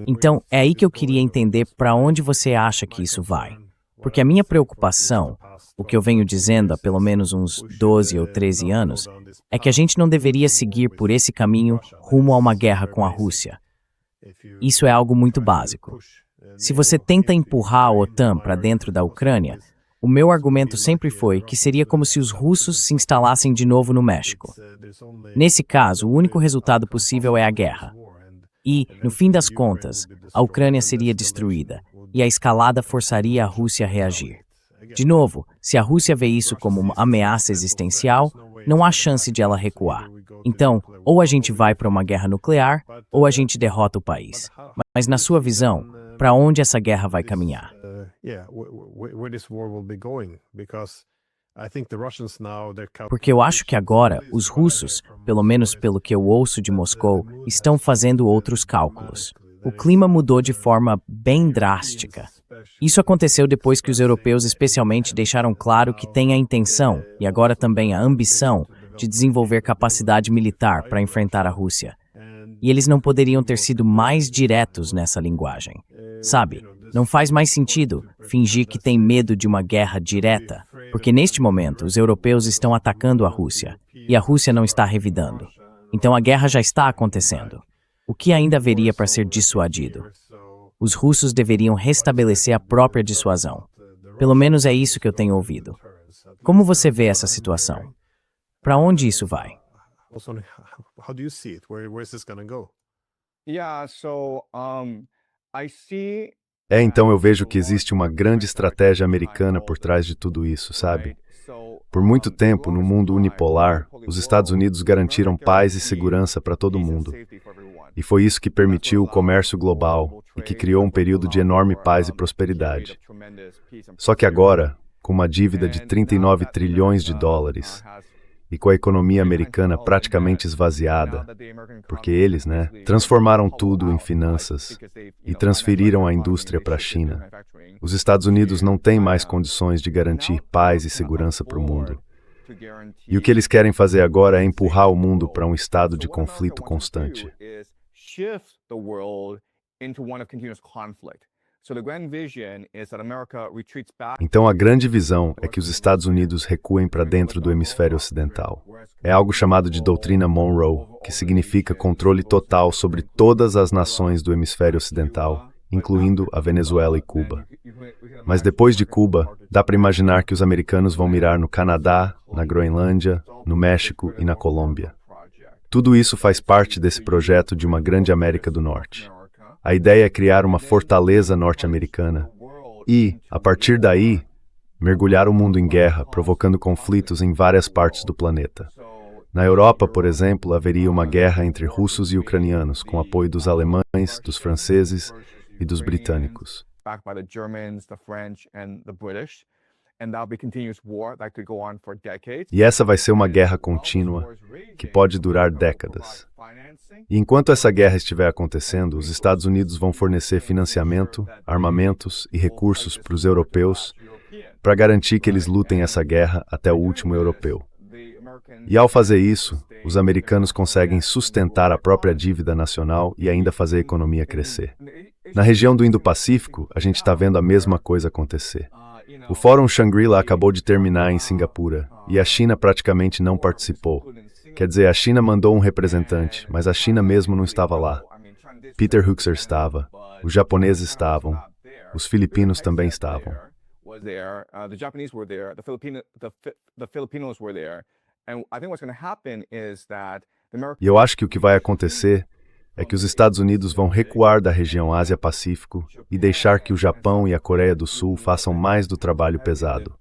Então, é aí que eu queria entender para onde você acha que isso vai. Porque a minha preocupação, o que eu venho dizendo há pelo menos uns 12 ou 13 anos, é que a gente não deveria seguir por esse caminho rumo a uma guerra com a Rússia. Isso é algo muito básico. Se você tenta empurrar a OTAN para dentro da Ucrânia, o meu argumento sempre foi que seria como se os russos se instalassem de novo no México. Nesse caso, o único resultado possível é a guerra. E, no fim das contas, a Ucrânia seria destruída, e a escalada forçaria a Rússia a reagir. De novo, se a Rússia vê isso como uma ameaça existencial, não há chance de ela recuar. Então, ou a gente vai para uma guerra nuclear, ou a gente derrota o país. Mas na sua visão, para onde essa guerra vai caminhar? Porque eu acho que agora, os russos, pelo menos pelo que eu ouço de Moscou, estão fazendo outros cálculos. O clima mudou de forma bem drástica. Isso aconteceu depois que os europeus especialmente deixaram claro que têm a intenção, e agora também a ambição, de desenvolver capacidade militar para enfrentar a Rússia. E eles não poderiam ter sido mais diretos nessa linguagem. Sabe, não faz mais sentido fingir que tem medo de uma guerra direta, porque neste momento os europeus estão atacando a Rússia, e a Rússia não está revidando. Então a guerra já está acontecendo. O que ainda haveria para ser dissuadido? Os russos deveriam restabelecer a própria dissuasão. Pelo menos é isso que eu tenho ouvido. Como você vê essa situação? Para onde isso vai? Então eu vejo que existe uma grande estratégia americana por trás de tudo isso, sabe? Por muito tempo, no mundo unipolar, os Estados Unidos garantiram paz e segurança para todo mundo. E foi isso que permitiu o comércio global e que criou um período de enorme paz e prosperidade. Só que agora, com uma dívida de 39 trilhões de dólares e com a economia americana praticamente esvaziada, porque eles, transformaram tudo em finanças e transferiram a indústria para a China. Os Estados Unidos não têm mais condições de garantir paz e segurança para o mundo. E o que eles querem fazer agora é empurrar o mundo para um estado de conflito constante. Então a grande visão é que os Estados Unidos recuem para dentro do hemisfério ocidental. É algo chamado de doutrina Monroe, que significa controle total sobre todas as nações do hemisfério ocidental, incluindo a Venezuela e Cuba. Mas depois de Cuba, dá para imaginar que os americanos vão mirar no Canadá, na Groenlândia, no México e na Colômbia. Tudo isso faz parte desse projeto de uma grande América do Norte. A ideia é criar uma fortaleza norte-americana e, a partir daí, mergulhar o mundo em guerra, provocando conflitos em várias partes do planeta. Na Europa, por exemplo, haveria uma guerra entre russos e ucranianos, com apoio dos alemães, dos franceses e dos britânicos. E essa vai ser uma guerra contínua, que pode durar décadas. E enquanto essa guerra estiver acontecendo, os Estados Unidos vão fornecer financiamento, armamentos e recursos para os europeus para garantir que eles lutem essa guerra até o último europeu. E ao fazer isso, os americanos conseguem sustentar a própria dívida nacional e ainda fazer a economia crescer. Na região do Indo-Pacífico, a gente está vendo a mesma coisa acontecer. O Fórum Shangri-La acabou de terminar em Singapura, e a China praticamente não participou. Quer dizer, a China mandou um representante, mas a China mesmo não estava lá. Peter Huxer estava, os japoneses estavam, os filipinos também estavam. E eu acho que o que vai acontecer é que os Estados Unidos vão recuar da região Ásia-Pacífico e deixar que o Japão e a Coreia do Sul façam mais do trabalho pesado.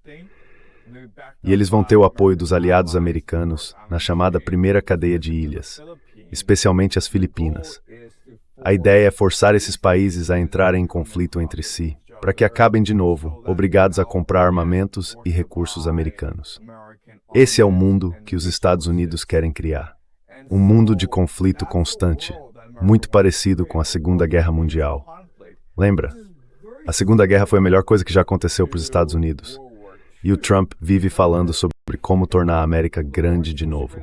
E eles vão ter o apoio dos aliados americanos na chamada primeira cadeia de ilhas, especialmente as Filipinas. A ideia é forçar esses países a entrarem em conflito entre si, para que acabem de novo, obrigados a comprar armamentos e recursos americanos. Esse é o mundo que os Estados Unidos querem criar. Um mundo de conflito constante, muito parecido com a Segunda Guerra Mundial. Lembra? A Segunda Guerra foi a melhor coisa que já aconteceu para os Estados Unidos. E o Trump vive falando sobre como tornar a América grande de novo.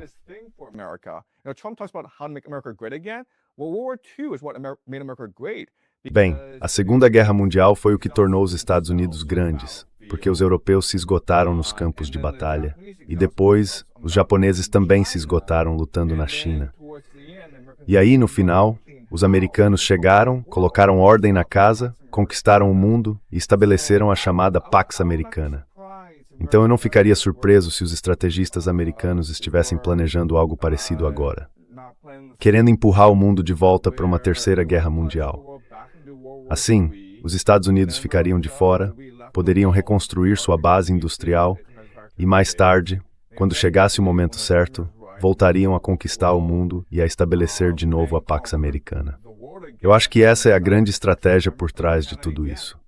Bem, a Segunda Guerra Mundial foi o que tornou os Estados Unidos grandes, porque os europeus se esgotaram nos campos de batalha, e depois os japoneses também se esgotaram lutando na China. E aí, no final, os americanos chegaram, colocaram ordem na casa, conquistaram o mundo e estabeleceram a chamada Pax Americana. Então eu não ficaria surpreso se os estrategistas americanos estivessem planejando algo parecido agora, querendo empurrar o mundo de volta para uma terceira guerra mundial. Assim, os Estados Unidos ficariam de fora, poderiam reconstruir sua base industrial e, mais tarde, quando chegasse o momento certo, voltariam a conquistar o mundo e a estabelecer de novo a Pax Americana. Eu acho que essa é a grande estratégia por trás de tudo isso.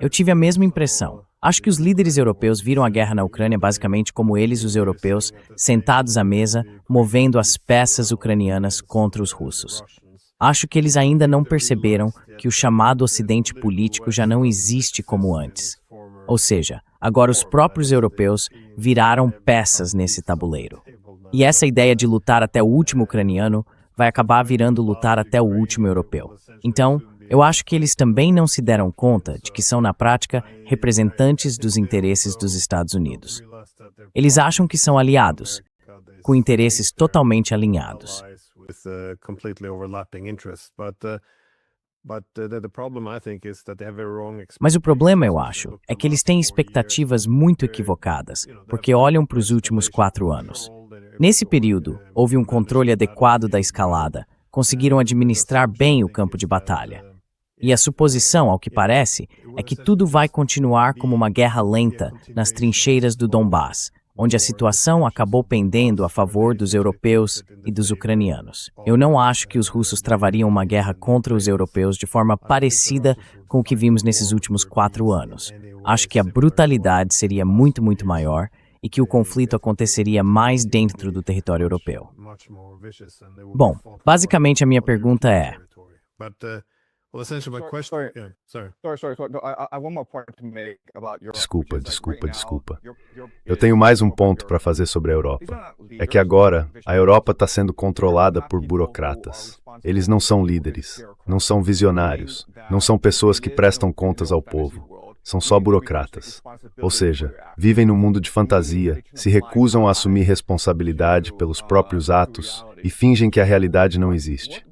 Eu tive a mesma impressão. Acho que os líderes europeus viram a guerra na Ucrânia basicamente como eles, os europeus, sentados à mesa, movendo as peças ucranianas contra os russos. Acho que eles ainda não perceberam que o chamado Ocidente político já não existe como antes. Ou seja, agora os próprios europeus viraram peças nesse tabuleiro. E essa ideia de lutar até o último ucraniano vai acabar virando lutar até o último europeu. Então, eu acho que eles também não se deram conta de que são, na prática, representantes dos interesses dos Estados Unidos. Eles acham que são aliados, com interesses totalmente alinhados. Mas o problema, eu acho, é que eles têm expectativas muito equivocadas, porque olham para os últimos 4 anos. Nesse período, houve um controle adequado da escalada, conseguiram administrar bem o campo de batalha. E a suposição, ao que parece, é que tudo vai continuar como uma guerra lenta nas trincheiras do Donbass, onde a situação acabou pendendo a favor dos europeus e dos ucranianos. Eu não acho que os russos travariam uma guerra contra os europeus de forma parecida com o que vimos nesses últimos 4 anos. Acho que a brutalidade seria muito, muito maior e que o conflito aconteceria mais dentro do território europeu. Bom, basicamente a minha pergunta é... Desculpa. Eu tenho mais um ponto para fazer sobre a Europa. É que agora, a Europa está sendo controlada por burocratas. Eles não são líderes, não são visionários, não são pessoas que prestam contas ao povo. São só burocratas. Ou seja, vivem num mundo de fantasia, se recusam a assumir responsabilidade pelos próprios atos e fingem que a realidade não existe.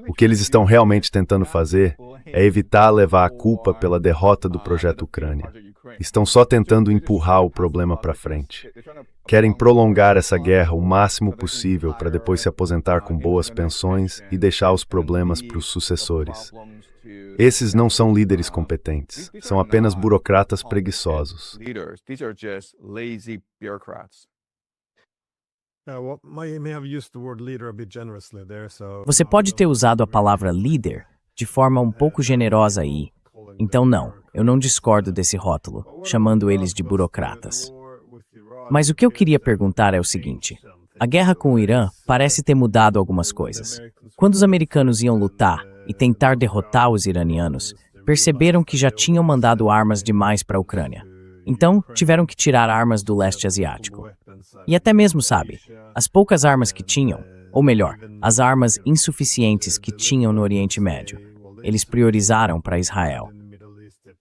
O que eles estão realmente tentando fazer é evitar levar a culpa pela derrota do projeto Ucrânia. Estão só tentando empurrar o problema para frente. Querem prolongar essa guerra o máximo possível para depois se aposentar com boas pensões e deixar os problemas para os sucessores. Esses não são líderes competentes, são apenas burocratas preguiçosos. Você pode ter usado a palavra líder de forma um pouco generosa aí. Então não, eu não discordo desse rótulo, chamando eles de burocratas. Mas o que eu queria perguntar é o seguinte: a guerra com o Irã parece ter mudado algumas coisas. Quando os americanos iam lutar e tentar derrotar os iranianos, perceberam que já tinham mandado armas demais para a Ucrânia. Então, tiveram que tirar armas do leste asiático. E até mesmo, sabe, as poucas armas que tinham, ou melhor, as armas insuficientes que tinham no Oriente Médio, eles priorizaram para Israel.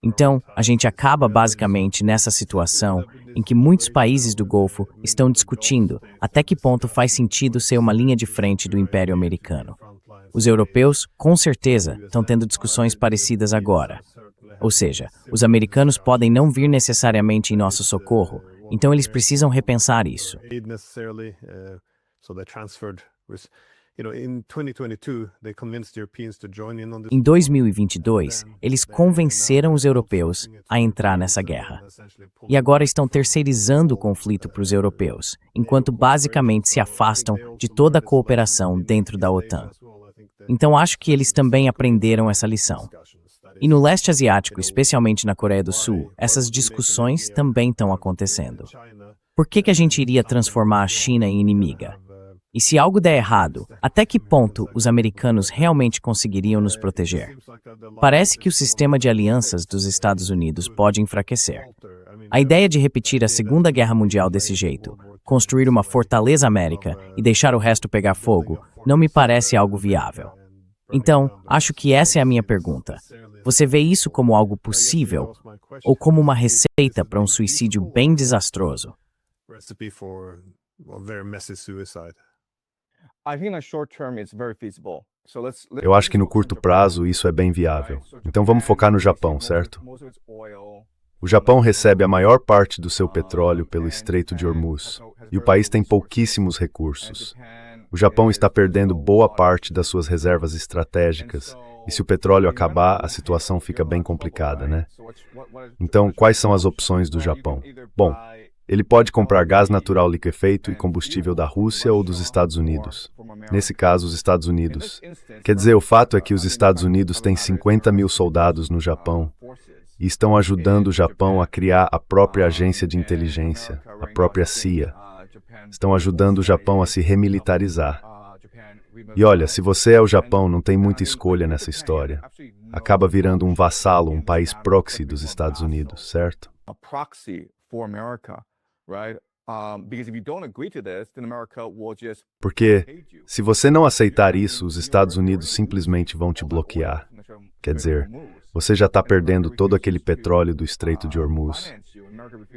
Então, a gente acaba basicamente nessa situação em que muitos países do Golfo estão discutindo até que ponto faz sentido ser uma linha de frente do Império Americano. Os europeus, com certeza, estão tendo discussões parecidas agora. Ou seja, os americanos podem não vir necessariamente em nosso socorro, então eles precisam repensar isso. Em 2022, eles convenceram os europeus a entrar nessa guerra. E agora estão terceirizando o conflito para os europeus, enquanto basicamente se afastam de toda a cooperação dentro da OTAN. Então acho que eles também aprenderam essa lição. E no leste asiático, especialmente na Coreia do Sul, essas discussões também estão acontecendo. Por que a gente iria transformar a China em inimiga? E se algo der errado, até que ponto os americanos realmente conseguiriam nos proteger? Parece que o sistema de alianças dos Estados Unidos pode enfraquecer. A ideia de repetir a Segunda Guerra Mundial desse jeito, construir uma fortaleza América e deixar o resto pegar fogo, não me parece algo viável. Então, acho que essa é a minha pergunta. Você vê isso como algo possível ou como uma receita para um suicídio bem desastroso? Eu acho que no curto prazo isso é bem viável. Então vamos focar no Japão, certo? O Japão recebe a maior parte do seu petróleo pelo Estreito de Hormuz, e o país tem pouquíssimos recursos. O Japão está perdendo boa parte das suas reservas estratégicas, e se o petróleo acabar, a situação fica bem complicada, né? Então, quais são as opções do Japão? Bom, ele pode comprar gás natural liquefeito e combustível da Rússia ou dos Estados Unidos. Nesse caso, os Estados Unidos. Quer dizer, o fato é que os Estados Unidos têm 50 mil soldados no Japão e estão ajudando o Japão a criar a própria agência de inteligência, a própria CIA. Estão ajudando o Japão a se remilitarizar. E olha, se você é o Japão, não tem muita escolha nessa história. Acaba virando um vassalo, um país proxy dos Estados Unidos, certo? Porque, se você não aceitar isso, os Estados Unidos simplesmente vão te bloquear. Quer dizer, você já está perdendo todo aquele petróleo do Estreito de Hormuz.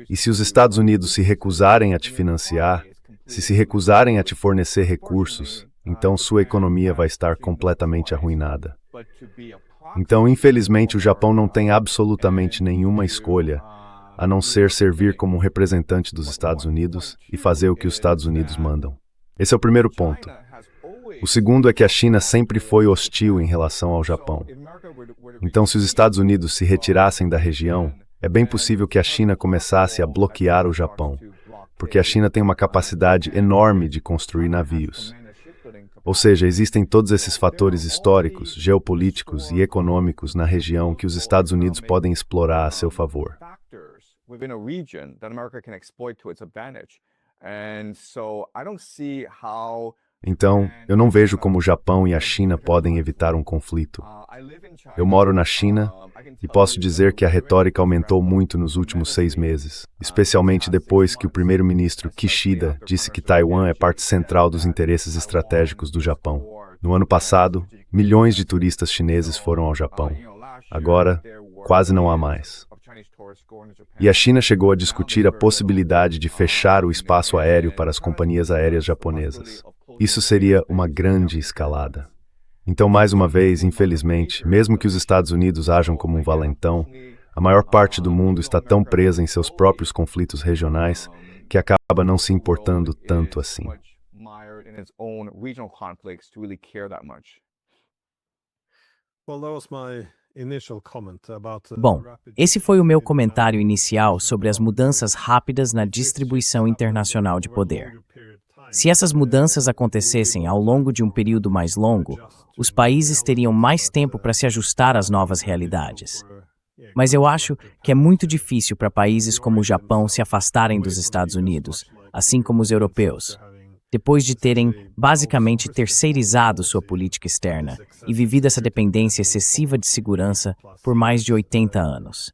E se os Estados Unidos se recusarem a te financiar, se recusarem a te fornecer recursos, então sua economia vai estar completamente arruinada. Então, infelizmente, o Japão não tem absolutamente nenhuma escolha a não ser servir como um representante dos Estados Unidos e fazer o que os Estados Unidos mandam. Esse é o primeiro ponto. O segundo é que a China sempre foi hostil em relação ao Japão. Então, se os Estados Unidos se retirassem da região, é bem possível que a China começasse a bloquear o Japão, porque a China tem uma capacidade enorme de construir navios. Ou seja, existem todos esses fatores históricos, geopolíticos e econômicos na região que os Estados Unidos podem explorar a seu favor. Então, eu não vejo como o Japão e a China podem evitar um conflito. Eu moro na China e posso dizer que a retórica aumentou muito nos últimos 6 meses, especialmente depois que o primeiro-ministro Kishida disse que Taiwan é parte central dos interesses estratégicos do Japão. No ano passado, milhões de turistas chineses foram ao Japão. Agora, quase não há mais. E a China chegou a discutir a possibilidade de fechar o espaço aéreo para as companhias aéreas japonesas. Isso seria uma grande escalada. Então, mais uma vez, infelizmente, mesmo que os Estados Unidos ajam como um valentão, a maior parte do mundo está tão presa em seus próprios conflitos regionais que acaba não se importando tanto assim. Bom, esse foi o meu comentário inicial sobre as mudanças rápidas na distribuição internacional de poder. Se essas mudanças acontecessem ao longo de um período mais longo, os países teriam mais tempo para se ajustar às novas realidades. Mas eu acho que é muito difícil para países como o Japão se afastarem dos Estados Unidos, assim como os europeus, depois de terem basicamente terceirizado sua política externa e vivido essa dependência excessiva de segurança por mais de 80 anos.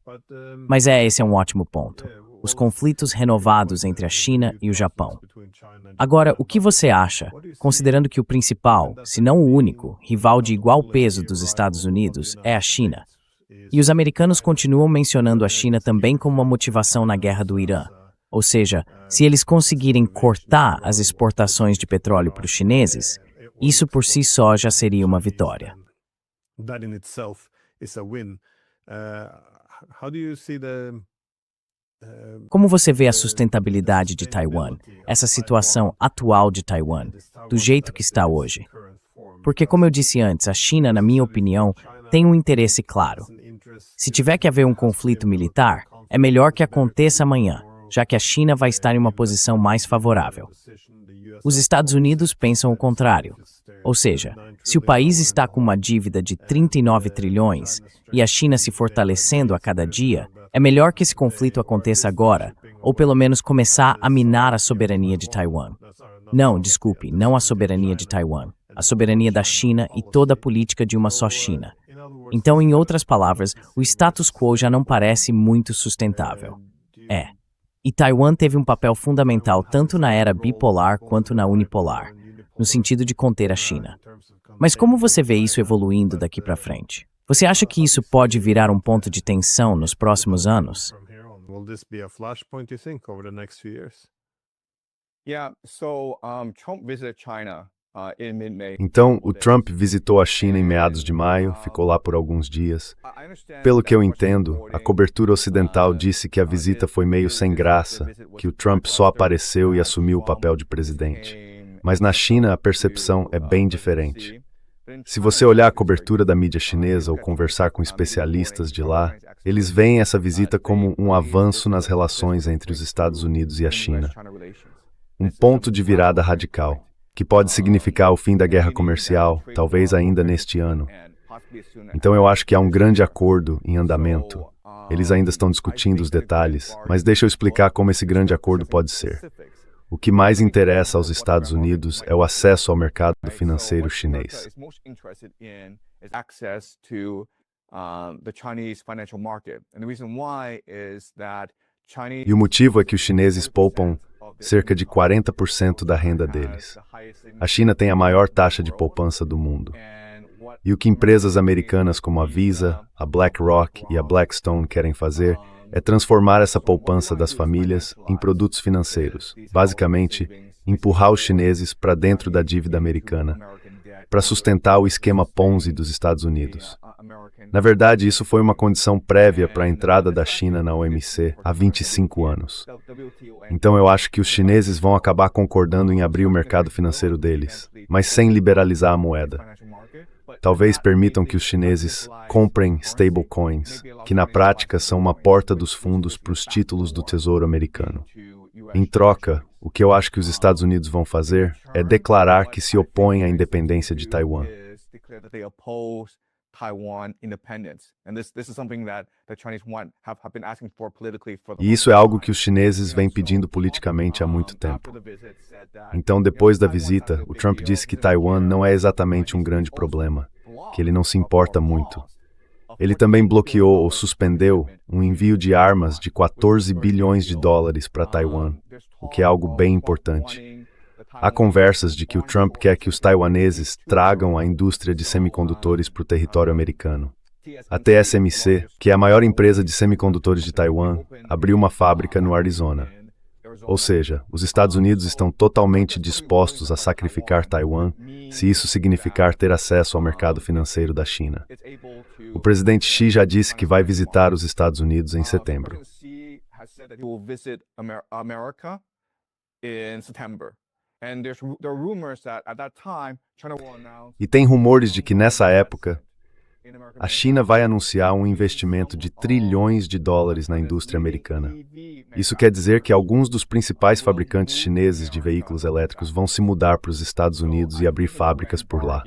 Mas esse é um ótimo ponto. Os conflitos renovados entre a China e o Japão. Agora, o que você acha, considerando que o principal, se não o único, rival de igual peso dos Estados Unidos é a China? E os americanos continuam mencionando a China também como uma motivação na guerra do Irã. Ou seja, se eles conseguirem cortar as exportações de petróleo para os chineses, isso por si só já seria uma vitória. Como você vê a sustentabilidade de Taiwan, essa situação atual de Taiwan, do jeito que está hoje? Porque, como eu disse antes, a China, na minha opinião, tem um interesse claro. Se tiver que haver um conflito militar, é melhor que aconteça amanhã, já que a China vai estar em uma posição mais favorável. Os Estados Unidos pensam o contrário. Ou seja, se o país está com uma dívida de 39 trilhões e a China se fortalecendo a cada dia, é melhor que esse conflito aconteça agora, ou pelo menos começar a minar a soberania de Taiwan. Não, desculpe, não a soberania de Taiwan, a soberania da China e toda a política de uma só China. Então, em outras palavras, o status quo já não parece muito sustentável. E Taiwan teve um papel fundamental tanto na era bipolar quanto na unipolar, no sentido de conter a China. Mas como você vê isso evoluindo daqui para frente? Você acha que isso pode virar um ponto de tensão nos próximos anos? Trump visited China in mid-May. Então, o Trump visitou a China em meados de maio, ficou lá por alguns dias. Pelo que eu entendo, a cobertura ocidental disse que a visita foi meio sem graça, que o Trump só apareceu e assumiu o papel de presidente. Mas na China a percepção é bem diferente. Se você olhar a cobertura da mídia chinesa ou conversar com especialistas de lá, eles veem essa visita como um avanço nas relações entre os Estados Unidos e a China. Um ponto de virada radical, que pode significar o fim da guerra comercial, talvez ainda neste ano. Então eu acho que há um grande acordo em andamento. Eles ainda estão discutindo os detalhes, mas deixa eu explicar como esse grande acordo pode ser. O que mais interessa aos Estados Unidos é o acesso ao mercado financeiro chinês. E o motivo é que os chineses poupam cerca de 40% da renda deles. A China tem a maior taxa de poupança do mundo. E o que empresas americanas como a Visa, a BlackRock e a Blackstone querem fazer é transformar essa poupança das famílias em produtos financeiros, basicamente, empurrar os chineses para dentro da dívida americana, para sustentar o esquema Ponzi dos Estados Unidos. Na verdade, isso foi uma condição prévia para a entrada da China na OMC há 25 anos. Então eu acho que os chineses vão acabar concordando em abrir o mercado financeiro deles, mas sem liberalizar a moeda. Talvez permitam que os chineses comprem stablecoins, que na prática são uma porta dos fundos para os títulos do Tesouro americano. Em troca, o que eu acho que os Estados Unidos vão fazer é declarar que se opõem à independência de Taiwan. E isso é algo que os chineses vêm pedindo politicamente há muito tempo. Então, depois da visita, o Trump disse que Taiwan não é exatamente um grande problema, que ele não se importa muito. Ele também bloqueou ou suspendeu um envio de armas de 14 bilhões de dólares para Taiwan, o que é algo bem importante. Há conversas de que o Trump quer que os taiwaneses tragam a indústria de semicondutores para o território americano. A TSMC, que é a maior empresa de semicondutores de Taiwan, abriu uma fábrica no Arizona. Ou seja, os Estados Unidos estão totalmente dispostos a sacrificar Taiwan se isso significar ter acesso ao mercado financeiro da China. O presidente Xi já disse que vai visitar os Estados Unidos em setembro. E tem rumores de que nessa época, a China vai anunciar um investimento de trilhões de dólares na indústria americana. Isso quer dizer que alguns dos principais fabricantes chineses de veículos elétricos vão se mudar para os Estados Unidos e abrir fábricas por lá.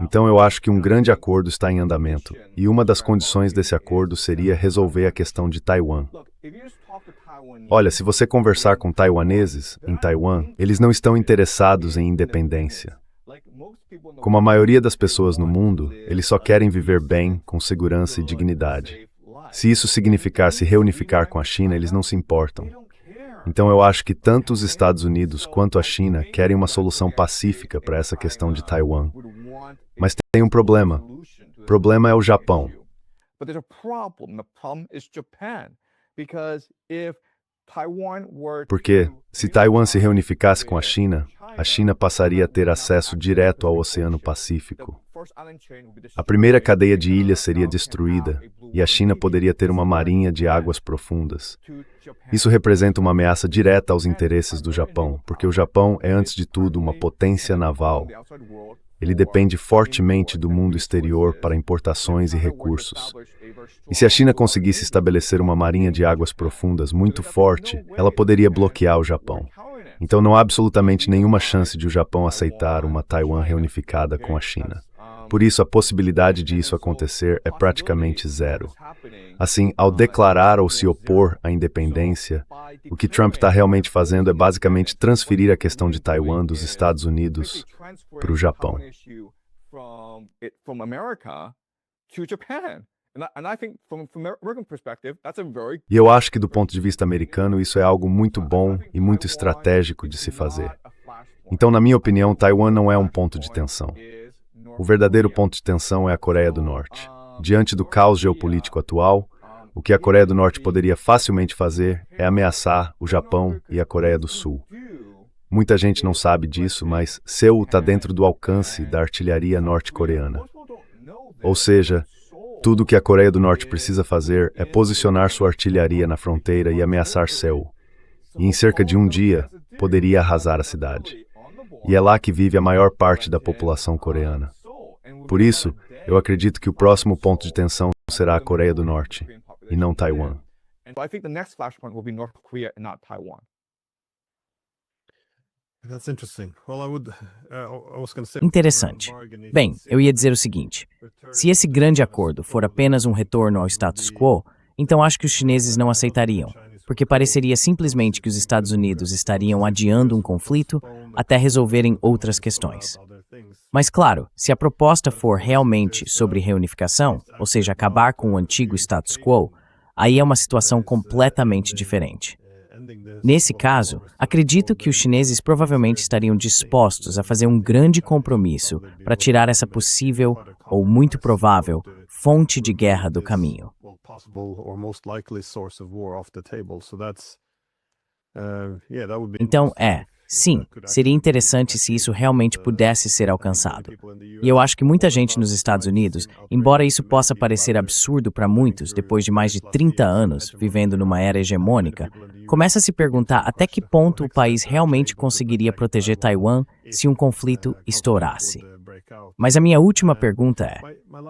Então eu acho que um grande acordo está em andamento, e uma das condições desse acordo seria resolver a questão de Taiwan. Olha, se você conversar com taiwaneses em Taiwan, eles não estão interessados em independência. Como a maioria das pessoas no mundo, eles só querem viver bem, com segurança e dignidade. Se isso significar se reunificar com a China, eles não se importam. Então eu acho que tanto os Estados Unidos quanto a China querem uma solução pacífica para essa questão de Taiwan. Mas tem um problema. O problema é o Japão. Porque, se Taiwan se reunificasse com a China passaria a ter acesso direto ao Oceano Pacífico. A primeira cadeia de ilhas seria destruída e a China poderia ter uma marinha de águas profundas. Isso representa uma ameaça direta aos interesses do Japão, porque o Japão é, antes de tudo, uma potência naval. ele depende fortemente do mundo exterior para importações e recursos. E se a China conseguisse estabelecer uma marinha de águas profundas muito forte, ela poderia bloquear o Japão. Então não há absolutamente nenhuma chance de o Japão aceitar uma Taiwan reunificada com a China. Por isso, a possibilidade de isso acontecer é praticamente zero. Assim, ao declarar ou se opor à independência, o que Trump está realmente fazendo é basicamente transferir a questão de Taiwan dos Estados Unidos para o Japão. E eu acho que, do ponto de vista americano, isso é algo muito bom e muito estratégico de se fazer. Então, na minha opinião, Taiwan não é um ponto de tensão. O verdadeiro ponto de tensão é a Coreia do Norte. Diante do caos geopolítico atual, o que a Coreia do Norte poderia facilmente fazer é ameaçar o Japão e a Coreia do Sul. Muita gente não sabe disso, mas Seul está dentro do alcance da artilharia norte-coreana. Ou seja, tudo o que a Coreia do Norte precisa fazer é posicionar sua artilharia na fronteira e ameaçar Seul. E em cerca de um dia, poderia arrasar a cidade. E é lá que vive a maior parte da população coreana. Por isso, eu acredito que o próximo ponto de tensão será a Coreia do Norte, e não Taiwan. Interessante. Bem, eu ia dizer o seguinte: se esse grande acordo for apenas um retorno ao status quo, então acho que os chineses não aceitariam, porque pareceria simplesmente que os Estados Unidos estariam adiando um conflito até resolverem outras questões. Mas claro, se a proposta for realmente sobre reunificação, ou seja, acabar com o antigo status quo, aí é uma situação completamente diferente. Nesse caso, acredito que os chineses provavelmente estariam dispostos a fazer um grande compromisso para tirar essa possível, ou muito provável, fonte de guerra do caminho. Então, sim, seria interessante se isso realmente pudesse ser alcançado. E eu acho que muita gente nos Estados Unidos, embora isso possa parecer absurdo para muitos depois de mais de 30 anos vivendo numa era hegemônica, começa a se perguntar até que ponto o país realmente conseguiria proteger Taiwan se um conflito estourasse. Mas a minha última pergunta é: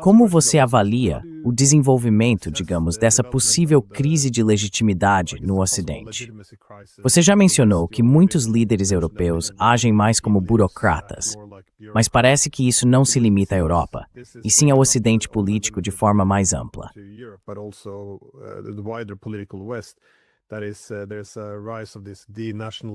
como você avalia o desenvolvimento, digamos, dessa possível crise de legitimidade no Ocidente? Você já mencionou que muitos líderes europeus agem mais como burocratas, mas parece que isso não se limita à Europa, e sim ao Ocidente político de forma mais ampla.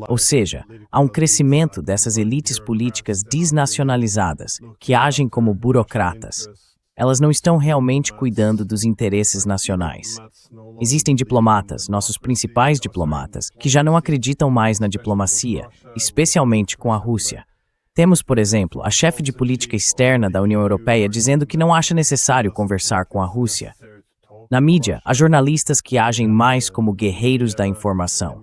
Ou seja, há um crescimento dessas elites políticas desnacionalizadas, que agem como burocratas. Elas não estão realmente cuidando dos interesses nacionais. Existem diplomatas, nossos principais diplomatas, que já não acreditam mais na diplomacia, especialmente com a Rússia. Temos, por exemplo, a chefe de política externa da União Europeia dizendo que não acha necessário conversar com a Rússia. Na mídia, há jornalistas que agem mais como guerreiros da informação.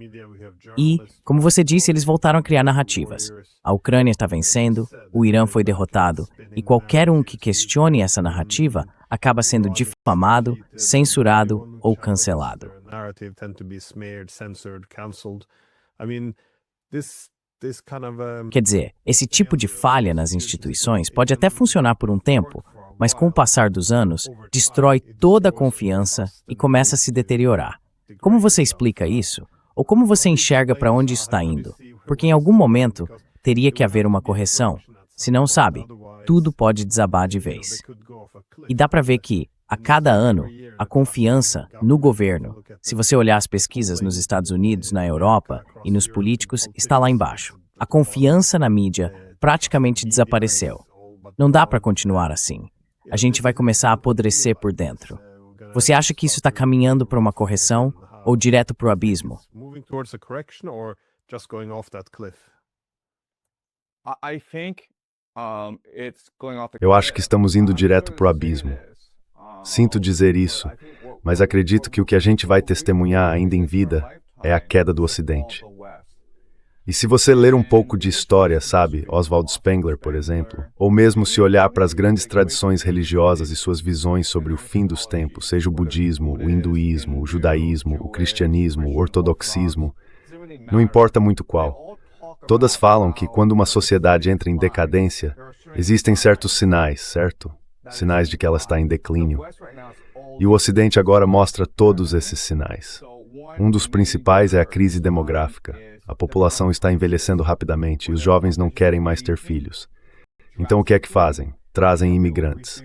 E, como você disse, eles voltaram a criar narrativas. A Ucrânia está vencendo, o Irã foi derrotado, e qualquer um que questione essa narrativa acaba sendo difamado, censurado ou cancelado. Quer dizer, esse tipo de falha nas instituições pode até funcionar por um tempo, mas com o passar dos anos, destrói toda a confiança e começa a se deteriorar. Como você explica isso? Ou como você enxerga para onde isso está indo? Porque em algum momento teria que haver uma correção. Se não sabe, tudo pode desabar de vez. E dá para ver que, a cada ano, a confiança no governo, se você olhar as pesquisas nos Estados Unidos, na Europa e nos políticos, está lá embaixo. A confiança na mídia praticamente desapareceu. Não dá para continuar assim. A gente vai começar a apodrecer por dentro. Você acha que isso está caminhando para uma correção ou direto para o abismo? Eu acho que estamos indo direto para o abismo. Sinto dizer isso, mas acredito que o que a gente vai testemunhar ainda em vida é a queda do Ocidente. E se você ler um pouco de história, sabe, Oswald Spengler, por exemplo, ou mesmo se olhar para as grandes tradições religiosas e suas visões sobre o fim dos tempos, seja o budismo, o hinduísmo, o judaísmo, o cristianismo, o ortodoxismo, não importa muito qual. Todas falam que quando uma sociedade entra em decadência, existem certos sinais, certo? Sinais de que ela está em declínio. E o Ocidente agora mostra todos esses sinais. Um dos principais é a crise demográfica. A população está envelhecendo rapidamente e os jovens não querem mais ter filhos. Então o que é que fazem? Trazem imigrantes.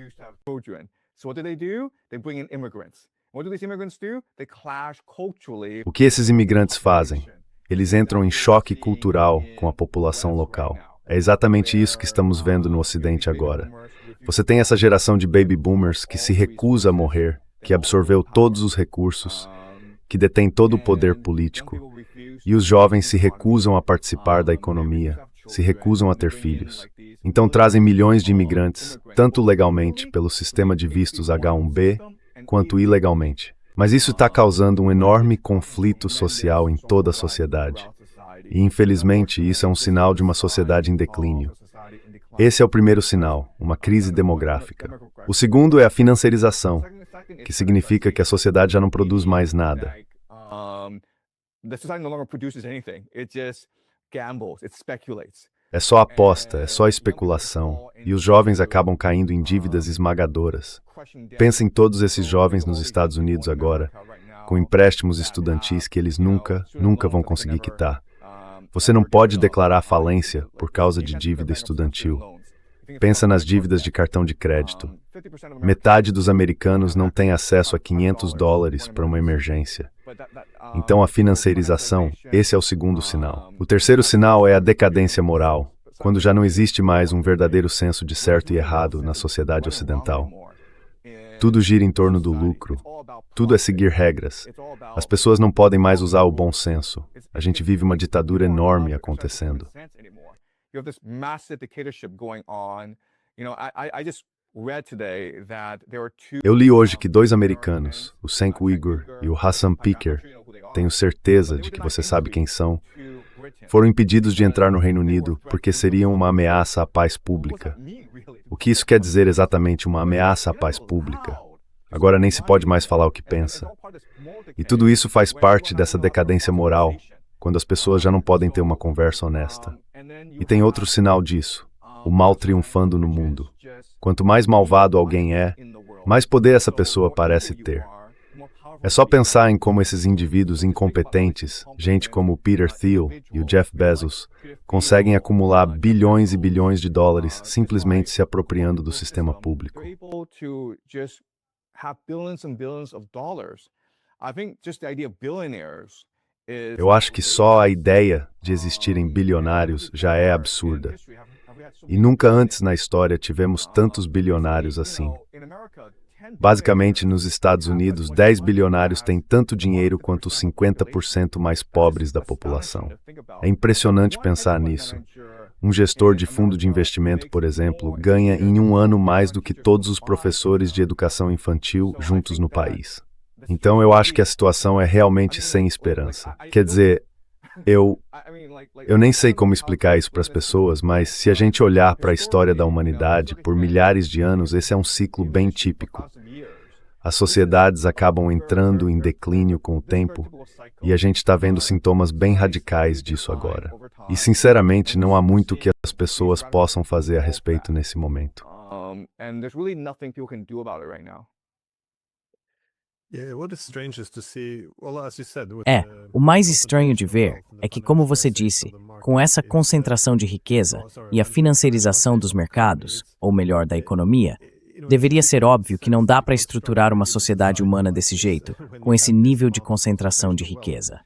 O que esses imigrantes fazem? Eles entram em choque cultural com a população local. É exatamente isso que estamos vendo no Ocidente agora. Você tem essa geração de baby boomers que se recusa a morrer, que absorveu todos os recursos, que detém todo o poder político. E os jovens se recusam a participar da economia, se recusam a ter filhos. Então trazem milhões de imigrantes, tanto legalmente pelo sistema de vistos H-1B, quanto ilegalmente. Mas isso está causando um enorme conflito social em toda a sociedade. E, infelizmente, isso é um sinal de uma sociedade em declínio. Esse é o primeiro sinal, uma crise demográfica. O segundo é a financiarização, que significa que a sociedade já não produz mais nada. É só aposta, é só especulação, e os jovens acabam caindo em dívidas esmagadoras. Pensa em todos esses jovens nos Estados Unidos agora, com empréstimos estudantis que eles nunca vão conseguir quitar. Você não pode declarar falência por causa de dívida estudantil. Pensa nas dívidas de cartão de crédito. Metade dos americanos não tem acesso a $500 para uma emergência. Então a financiarização, esse é o segundo sinal. O terceiro sinal é a decadência moral, quando já não existe mais um verdadeiro senso de certo e errado na sociedade ocidental. Tudo gira em torno do lucro. Tudo é seguir regras. As pessoas não podem mais usar o bom senso. A gente vive uma ditadura enorme acontecendo. Eu li hoje que 2 americanos, o Cenk Uyghur e o Hassan Piker, tenho certeza de que você sabe quem são, foram impedidos de entrar no Reino Unido porque seriam uma ameaça à paz pública. O que isso quer dizer exatamente, uma ameaça à paz pública? Agora nem se pode mais falar o que pensa. E tudo isso faz parte dessa decadência moral, quando as pessoas já não podem ter uma conversa honesta. E tem outro sinal disso, o mal triunfando no mundo. Quanto mais malvado alguém é, mais poder essa pessoa parece ter. É só pensar em como esses indivíduos incompetentes, gente como o Peter Thiel e o Jeff Bezos, conseguem acumular bilhões e bilhões de dólares simplesmente se apropriando do sistema público. Eu acho que só a ideia de existirem bilionários já é absurda. E nunca antes na história tivemos tantos bilionários assim. Basicamente, nos Estados Unidos, 10 bilionários têm tanto dinheiro quanto os 50% mais pobres da população. É impressionante pensar nisso. Um gestor de fundo de investimento, por exemplo, ganha em um ano mais do que todos os professores de educação infantil juntos no país. Então eu acho que a situação é realmente sem esperança. Quer dizer, eu nem sei como explicar isso para as pessoas, mas se a gente olhar para a história da humanidade por milhares de anos, esse é um ciclo bem típico. As sociedades acabam entrando em declínio com o tempo e a gente está vendo sintomas bem radicais disso agora. E, sinceramente, não há muito que as pessoas possam fazer a respeito nesse momento. O mais estranho de ver é que, como você disse, com essa concentração de riqueza e a financiarização dos mercados, ou melhor, da economia, deveria ser óbvio que não dá para estruturar uma sociedade humana desse jeito, com esse nível de concentração de riqueza.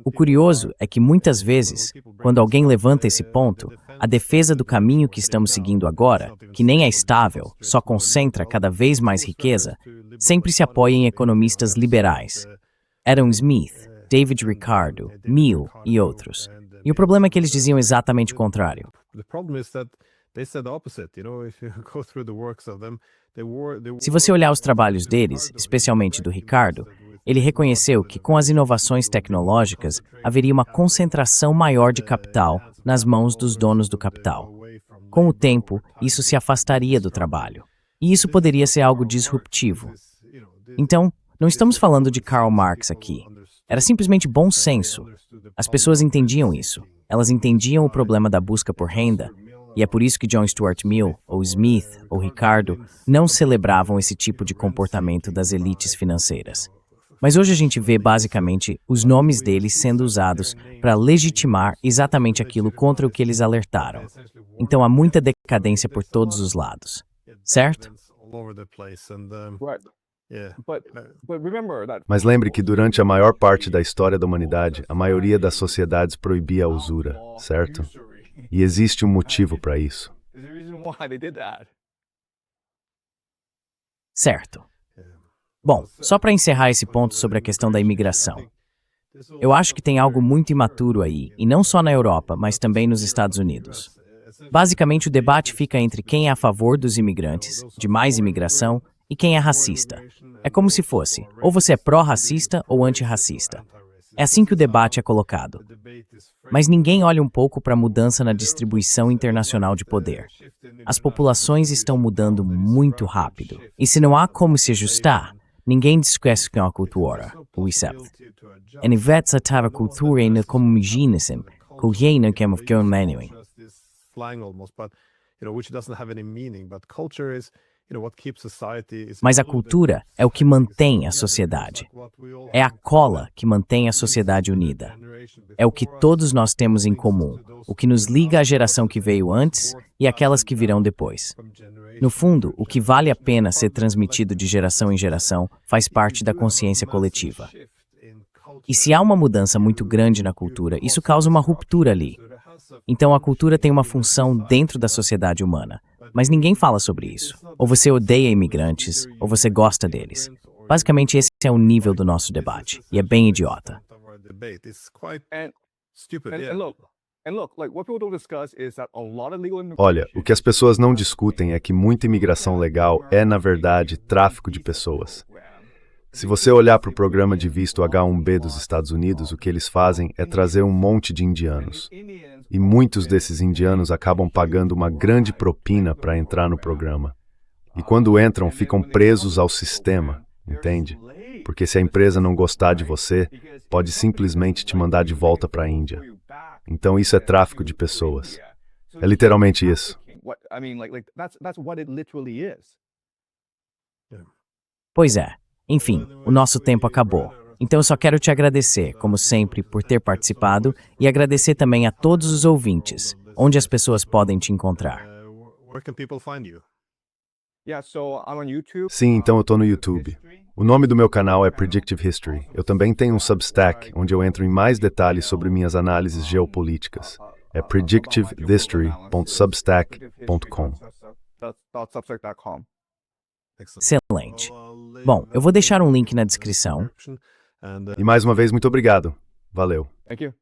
O curioso é que muitas vezes, quando alguém levanta esse ponto, a defesa do caminho que estamos seguindo agora, que nem é estável, só concentra cada vez mais riqueza, sempre se apoia em economistas liberais. Adam Smith, David Ricardo, Mill e outros. E o problema é que eles diziam exatamente o contrário. Se você olhar os trabalhos deles, especialmente do Ricardo, ele reconheceu que com as inovações tecnológicas haveria uma concentração maior de capital nas mãos dos donos do capital. Com o tempo, isso se afastaria do trabalho. E isso poderia ser algo disruptivo. Então, não estamos falando de Karl Marx aqui. Era simplesmente bom senso. As pessoas entendiam isso. Elas entendiam o problema da busca por renda, e é por isso que John Stuart Mill, ou Smith, ou Ricardo não celebravam esse tipo de comportamento das elites financeiras. Mas hoje a gente vê, basicamente, os nomes deles sendo usados para legitimar exatamente aquilo contra o que eles alertaram. Então há muita decadência por todos os lados. Certo? Right. But remember that Mas lembre que durante a maior parte da história da humanidade, a maioria das sociedades proibia a usura, certo? E existe um motivo para isso. there's a reason why they did that. Certo. Bom, só para encerrar esse ponto sobre a questão da imigração. Eu acho que tem algo muito imaturo aí, e não só na Europa, mas também nos Estados Unidos. Basicamente, o debate fica entre quem é a favor dos imigrantes, de mais imigração, e quem é racista. É como se fosse, ou você é pró-racista ou antirracista. É assim que o debate é colocado. Mas ninguém olha um pouco para a mudança na distribuição internacional de poder. As populações estão mudando muito rápido. E se não há como se ajustar, ninguém discute com a cultura, o ICEP. En vez de a cultura e na comunidade, colhendo que é uma manuing. Slang almost, but which doesn't have any meaning. But culture is, what keeps society is. Mas a cultura é o que mantém a sociedade. É a cola que mantém a sociedade unida. É o que todos nós temos em comum, o que nos liga à geração que veio antes e aquelas que virão depois. No fundo, o que vale a pena ser transmitido de geração em geração faz parte da consciência coletiva. E se há uma mudança muito grande na cultura, isso causa uma ruptura ali. Então a cultura tem uma função dentro da sociedade humana, mas ninguém fala sobre isso. Ou você odeia imigrantes, ou você gosta deles. Basicamente esse é o nível do nosso debate, e é bem idiota. It's quite And stupid. and, Yeah. and look, like what people don't discuss is that a lot of legal Olha, o que as pessoas não discutem é que muita imigração legal é, na verdade, tráfico de pessoas. Se você olhar para o programa de visto H-1B dos Estados Unidos, o que eles fazem é trazer um monte de indianos. E muitos desses indianos acabam pagando uma grande propina para entrar no programa. E quando entram, ficam presos ao sistema, entende? Porque se a empresa não gostar de você, pode simplesmente te mandar de volta para a Índia. Então isso é tráfico de pessoas. É literalmente isso. I mean, that's what it literally is. Pois é. Enfim, o nosso tempo acabou. Então eu só quero te agradecer, como sempre, por ter participado e agradecer também a todos os ouvintes, onde as pessoas podem te encontrar. Where can people find you? Yeah, so I'm on YouTube. Sim, então eu tô no YouTube. O nome do meu canal é Predictive History. Eu também tenho um Substack, onde eu entro em mais detalhes sobre minhas análises geopolíticas. É predictivehistory.substack.com. Substack.com. Excelente. Bom, eu vou deixar um link na descrição. And E mais uma vez, muito obrigado. Valeu. Thank you.